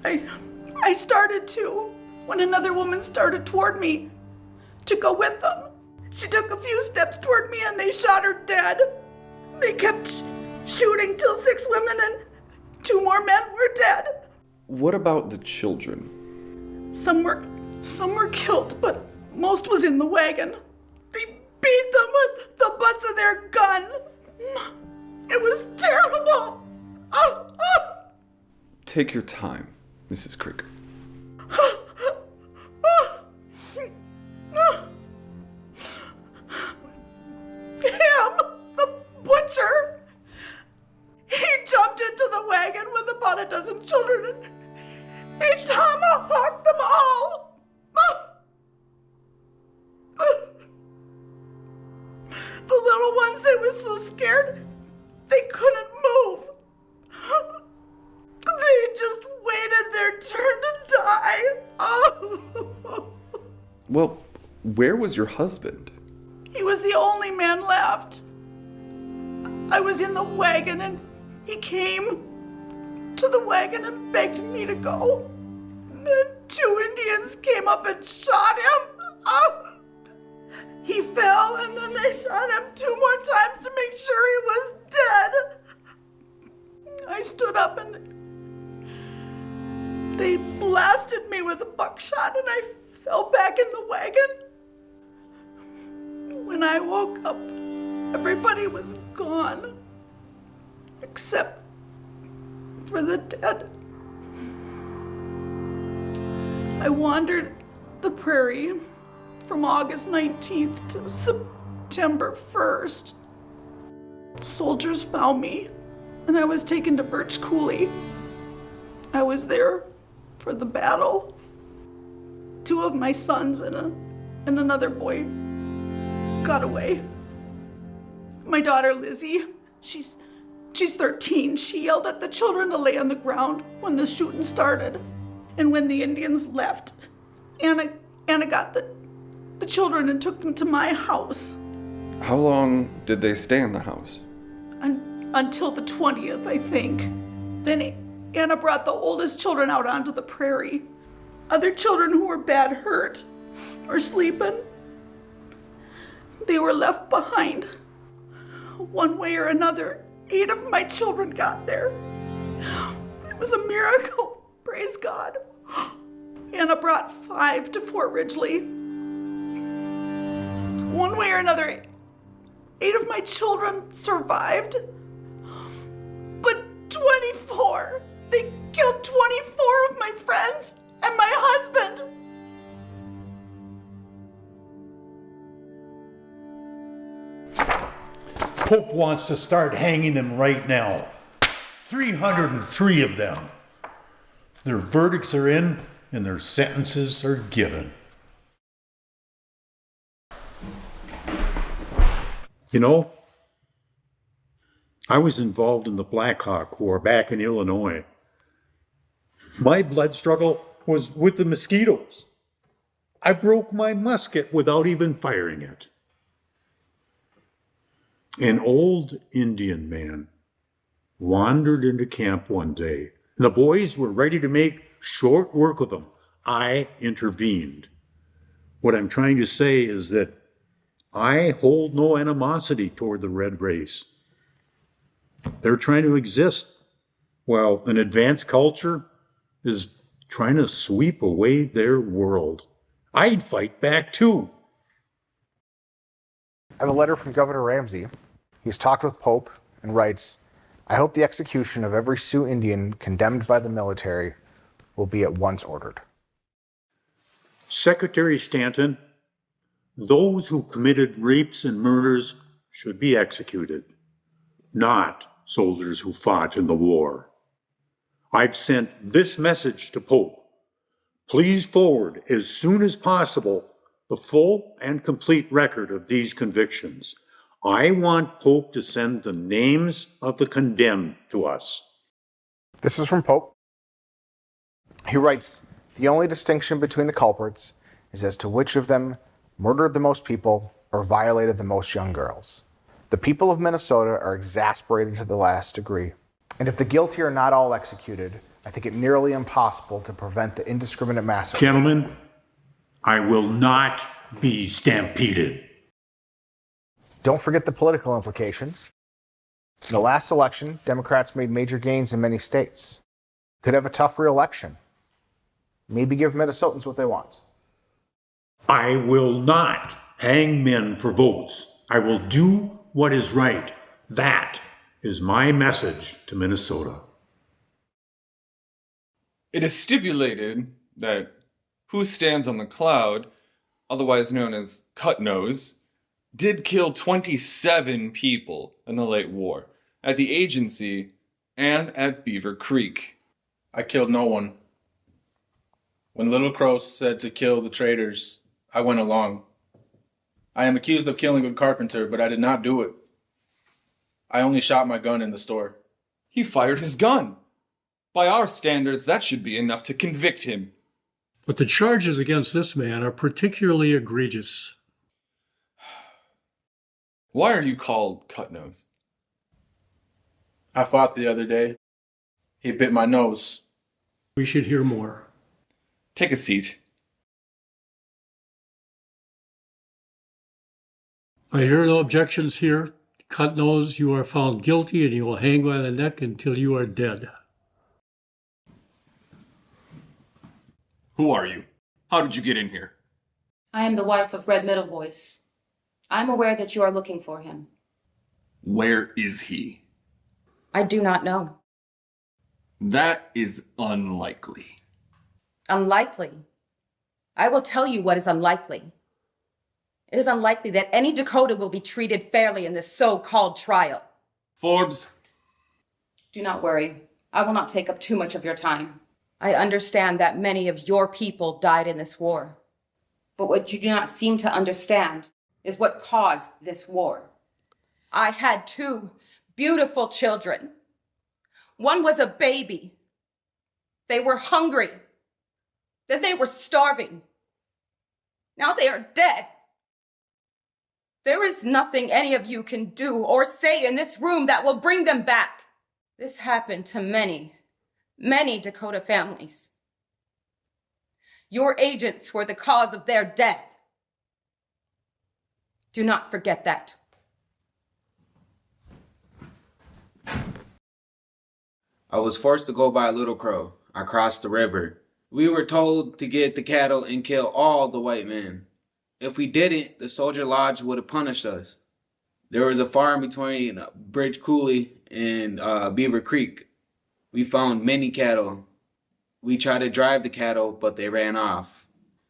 I started to, when another woman started toward me to go with them. She took a few steps toward me and they shot her dead. They kept shooting till 6 women and 2 more men were dead. What about the children? Some were killed, but most was in the wagon. They beat them with the butts of their gun. It was terrible. Take your time, Mrs. Krieger. Him, the butcher, he jumped into the wagon with about a dozen children and he tomahawked them all. The little ones, they were so scared, they couldn't move. They just waited their turn to die. Well, where was your husband? He was the only man left. I was in the wagon and he came to the wagon and begged me to go. And then 2 Indians came up and shot him. He fell and then they shot him 2 more times to make sure he was dead. I stood up and they blasted me with a buckshot and I fell back in the wagon. When I woke up, everybody was gone, except for the dead. I wandered the prairie from August 19th to September 1st. Soldiers found me, and I was taken to Birch Coulee. I was there for the battle. 2 of my sons and another boy got away. My daughter Lizzie, she's 13. She yelled at the children to lay on the ground when the shooting started. And when the Indians left, Anna got the children and took them to my house. How long did they stay in the house? Until the 20th, I think. Then Anna brought the oldest children out onto the prairie. Other children who were bad hurt or sleeping, they were left behind. One way or another, 8 of my children got there. It was a miracle, praise God. Anna brought 5 to Fort Ridgely. One way or another, 8 of my children survived. But 24, they killed 24 of my friends and my husband. Pope wants to start hanging them right now. 303 of them. Their verdicts are in and their sentences are given. You know, I was involved in the Black Hawk War back in Illinois. My blood struggle was with the mosquitoes. I broke my musket without even firing it. An old Indian man wandered into camp one day. The boys were ready to make short work of him. I intervened. What I'm trying to say is that I hold no animosity toward the red race. They're trying to exist while an advanced culture is trying to sweep away their world. I'd fight back too. I have a letter from Governor Ramsey. He's talked with Pope and writes, I hope the execution of every Sioux Indian condemned by the military will be at once ordered. Secretary Stanton, those who committed rapes and murders should be executed, not soldiers who fought in the war. I've sent this message to Pope. Please forward as soon as possible the full and complete record of these convictions. I want Pope to send the names of the condemned to us. This is from Pope. He writes, the only distinction between the culprits is as to which of them murdered the most people or violated the most young girls. The people of Minnesota are exasperated to the last degree. And if the guilty are not all executed, I think it nearly impossible to prevent the indiscriminate massacre. Gentlemen, I will not be stampeded. Don't forget the political implications. In the last election, Democrats made major gains in many states. Could have a tough re-election. Maybe give Minnesotans what they want. I will not hang men for votes. I will do what is right. That is my message to Minnesota. It is stipulated that who stands on the cloud, otherwise known as Cut Nose, did kill 27 people in the late war at the agency and at Beaver Creek. I killed no one. When Little Crow said to kill the traitors, I went along. I am accused of killing a carpenter, but I did not do it. I only shot my gun in the store. He fired his gun. By our standards, that should be enough to convict him. But the charges against this man are particularly egregious. Why are you called Cut Nose? I fought the other day. He bit my nose. We should hear more. Take a seat. I hear no objections here. Cut Nose, you are found guilty and you will hang by the neck until you are dead. Who are you? How did you get in here? I am the wife of Red Middle Voice. I am aware that you are looking for him. Where is he? I do not know. That is unlikely. Unlikely? I will tell you what is unlikely. It is unlikely that any Dakota will be treated fairly in this so-called trial. Forbes. Do not worry. I will not take up too much of your time. I understand that many of your people died in this war. But what you do not seem to understand is what caused this war. I had 2 beautiful children. One was a baby. They were hungry. Then they were starving. Now they are dead. There is nothing any of you can do or say in this room that will bring them back. This happened to many, many Dakota families. Your agents were the cause of their death. Do not forget that. I was forced to go by Little Crow. I crossed the river. We were told to get the cattle and kill all the white men. If we didn't, the soldier lodge would have punished us. There was a farm between Bridge Coulee and Beaver Creek. We found many cattle. We tried to drive the cattle, but they ran off.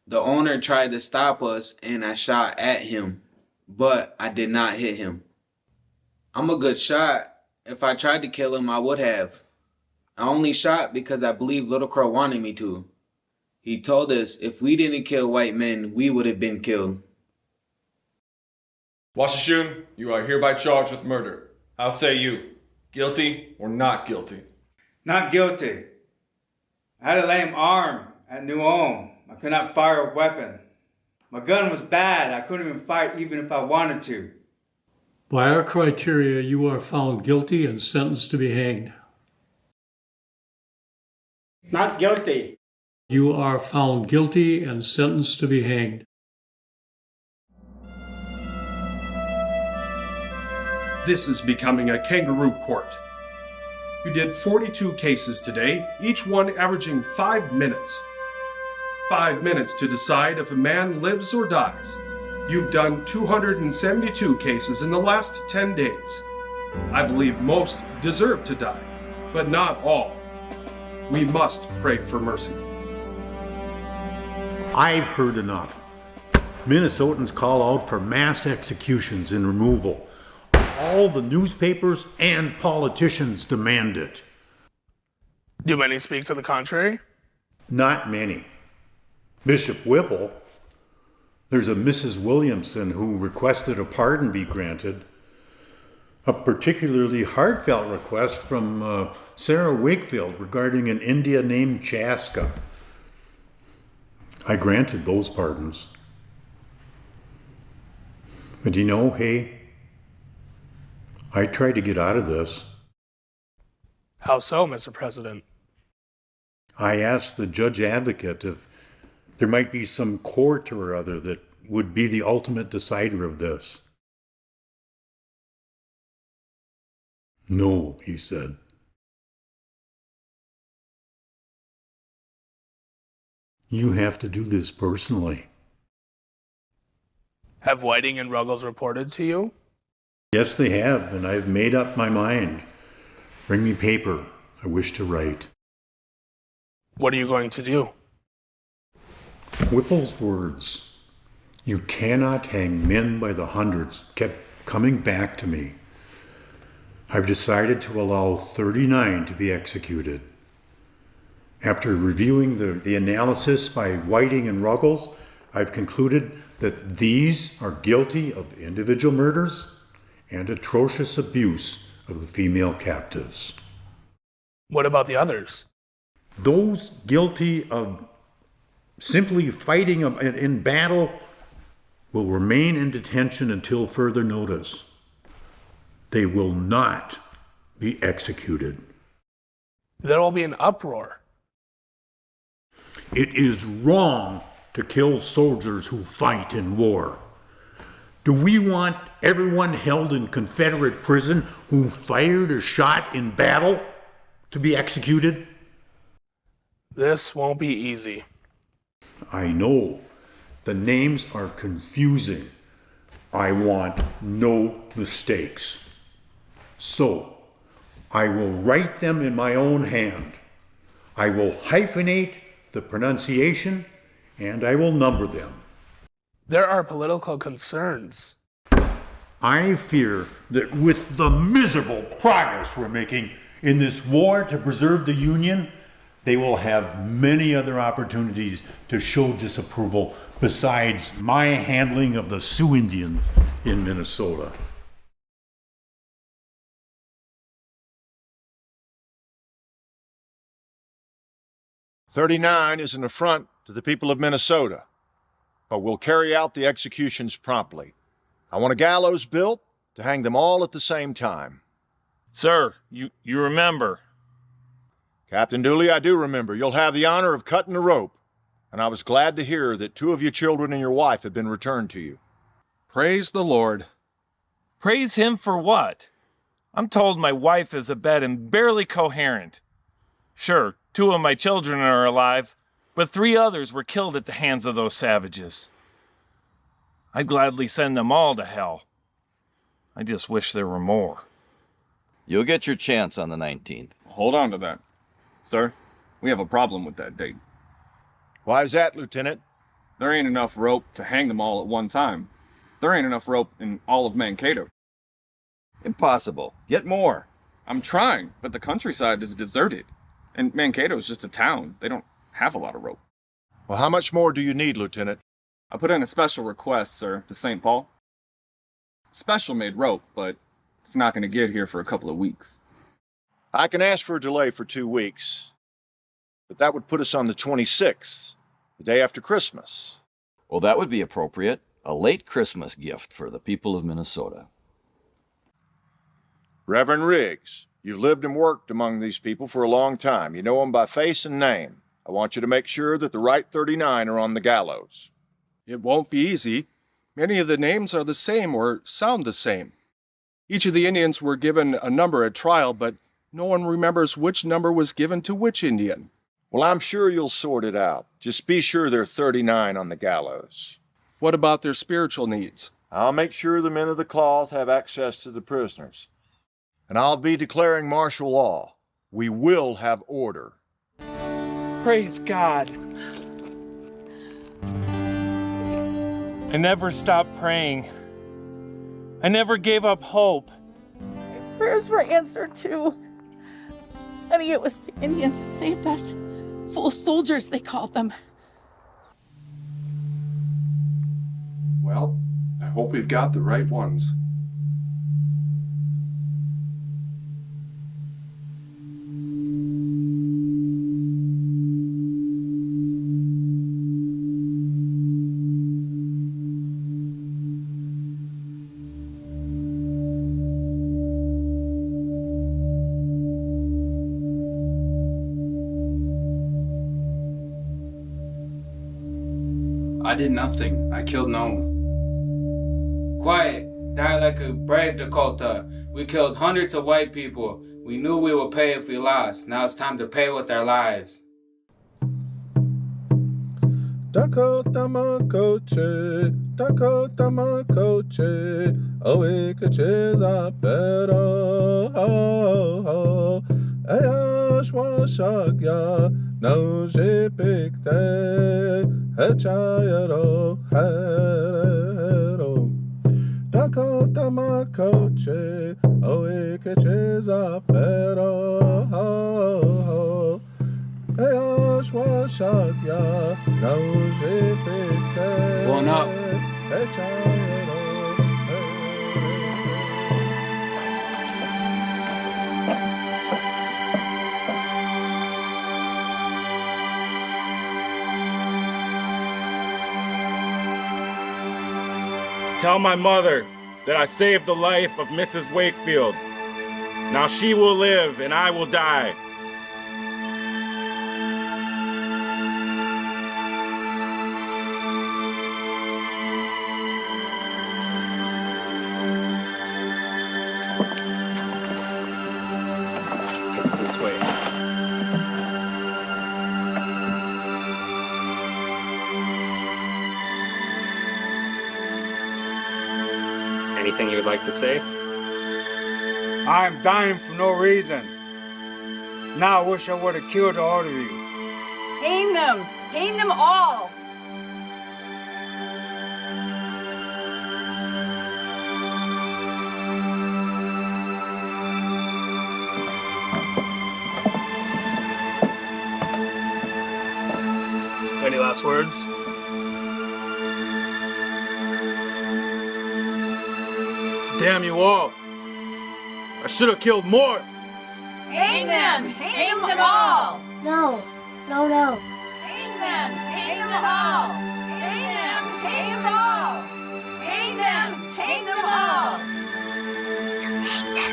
The owner tried to stop us, and I shot at him, but I did not hit him. I'm a good shot. If I tried to kill him, I would have. I only shot because I believe Little Crow wanted me to. He told us if we didn't kill white men, we would have been killed. Washishun, you are hereby charged with murder. How say you? Guilty or not guilty? Not guilty. I had a lame arm at New Ulm. I could not fire a weapon. My gun was bad. I couldn't even fight even if I wanted to. By our criteria, you are found guilty and sentenced to be hanged. Not guilty. You are found guilty and sentenced to be hanged. This is becoming a kangaroo court. You did 42 cases today, each one averaging 5 minutes. 5 minutes to decide if a man lives or dies. You've done 272 cases in the last 10 days. I believe most deserve to die, but not all. We must pray for mercy. I've heard enough. Minnesotans call out for mass executions and removal. All the newspapers and politicians demand it. Do many speak to the contrary? Not many. Bishop Whipple. There's a Mrs. Williamson who requested a pardon be granted. A particularly heartfelt request from Sarah Wakefield regarding an Indian named Chaska. I granted those pardons. But you know, hey, I tried to get out of this. How so, Mr. President? I asked the judge advocate if there might be some court or other that would be the ultimate decider of this. No, he said. You have to do this personally. Have Whiting and Ruggles reported to you? Yes, they have, and I've made up my mind. Bring me paper. I wish to write. What are you going to do? Whipple's words, "You cannot hang men by the hundreds," kept coming back to me. I've decided to allow 39 to be executed. After reviewing the analysis by Whiting and Ruggles, I've concluded that these are guilty of individual murders and atrocious abuse of the female captives. What about the others? Those guilty of simply fighting in battle will remain in detention until further notice. They will not be executed. There will be an uproar. It is wrong to kill soldiers who fight in war. Do we want everyone held in Confederate prison who fired a shot in battle to be executed? This won't be easy. I know. The names are confusing. I want no mistakes. So, I will write them in my own hand. I will hyphenate the pronunciation, and I will number them. There are political concerns. I fear that with the miserable progress we're making in this war to preserve the Union, they will have many other opportunities to show disapproval besides my handling of the Sioux Indians in Minnesota. "39 is an affront to the people of Minnesota, but we'll carry out the executions promptly. I want a gallows built to hang them all at the same time." Sir, you remember. Captain Dooley, I do remember. You'll have the honor of cutting the rope, and I was glad to hear that 2 of your children and your wife have been returned to you. Praise the Lord. Praise him for what? I'm told my wife is abed and barely coherent. Sure, 2 of my children are alive, but 3 others were killed at the hands of those savages. I'd gladly send them all to hell. I just wish there were more. You'll get your chance on the 19th. Hold on to that. Sir, we have a problem with that date. Why is that, Lieutenant? There ain't enough rope to hang them all at one time. There ain't enough rope in all of Mankato. Impossible. Get more. I'm trying, but the countryside is deserted. And Mankato's just a town. They don't have a lot of rope. Well, how much more do you need, Lieutenant? I put in a special request, sir, to St. Paul. special made rope, but it's not going to get here for a couple of weeks. I can ask for a delay for 2 weeks, but that would put us on the 26th, the day after Christmas. Well, that would be appropriate. A late Christmas gift for the people of Minnesota. Reverend Riggs, you've lived and worked among these people for a long time. You know them by face and name. I want you to make sure that the right 39 are on the gallows. It won't be easy. Many of the names are the same or sound the same. Each of the Indians were given a number at trial, but no one remembers which number was given to which Indian. Well, I'm sure you'll sort it out. Just be sure there are 39 on the gallows. What about their spiritual needs? I'll make sure the men of the cloth have access to the prisoners. And I'll be declaring martial law. We will have order. Praise God. I never stopped praying. I never gave up hope. Prayers were answered too. Honey, it was the Indians that saved us. Full soldiers, they called them. Well, I hope we've got the right ones. I did nothing. I killed no one. Quiet. Die like a brave Dakota. We killed hundreds of white people. We knew we would pay if we lost. Now it's time to pay with our lives. Dakota makoche, Dakota makoche, oe kacheza pero, ayash washagya, no jepikte, hechayero, hero. Dakota makoche, oe kacheza pero, Going up. Tell my mother that I saved the life of Mrs. Wakefield. Now she will live and I will die. It's this way. Anything you would like to say? I'm dying for no reason. Now I wish I would have killed all of you. Hang them! Hang them all! Any last words? Damn you all! I should have killed more! Hang them! Hang them all! No, no, no. Hang them! Hang them all! Hang them! Hang them all! Hang them! Hang them all! Hang them!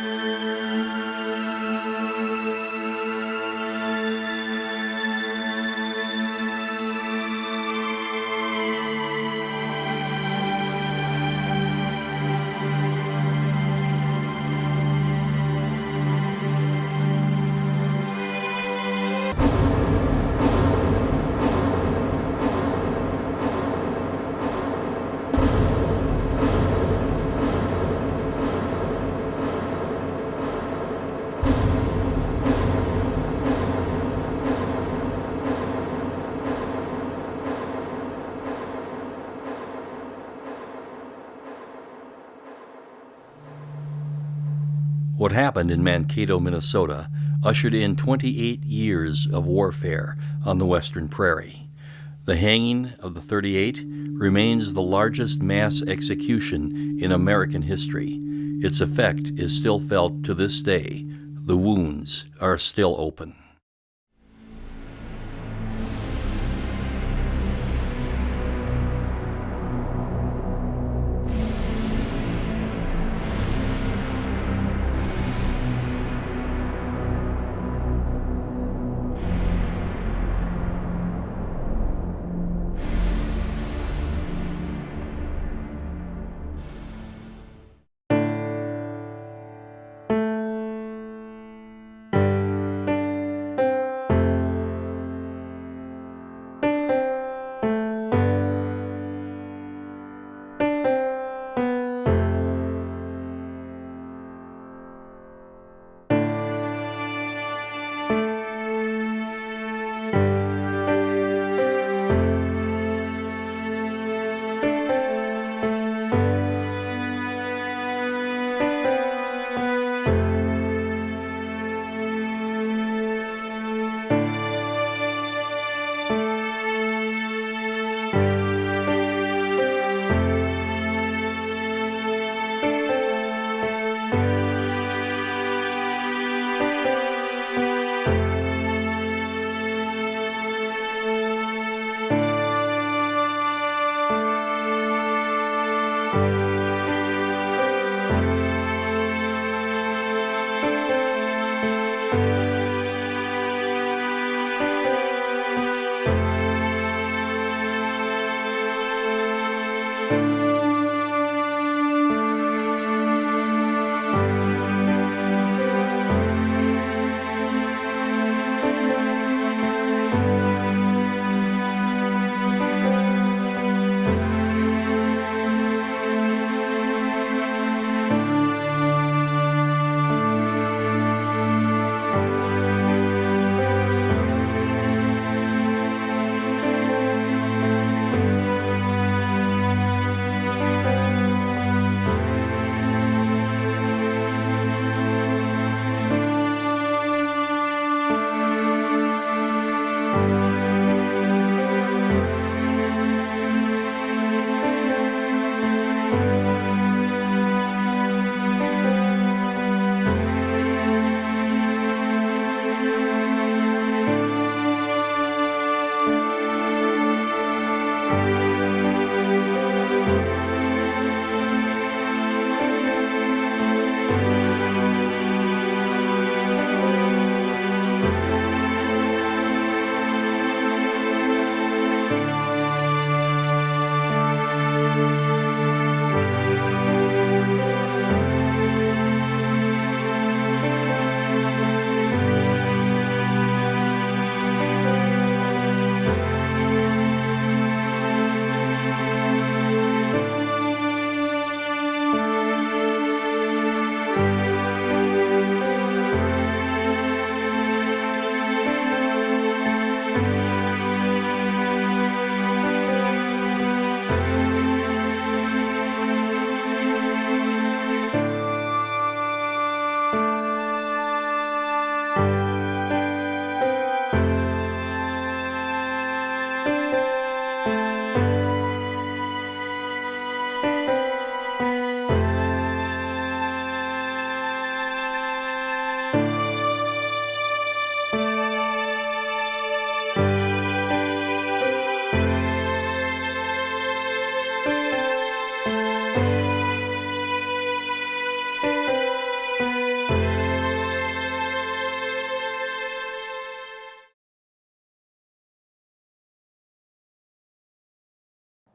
What happened in Mankato, Minnesota, ushered in 28 years of warfare on the Western Prairie. The hanging of the 38 remains the largest mass execution in American history. Its effect is still felt to this day. The wounds are still open.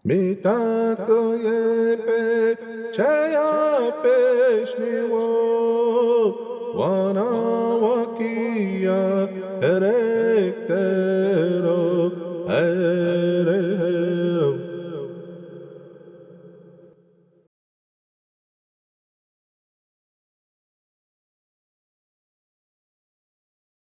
Mitakoye pe chaya peshniwo wana wakia erekte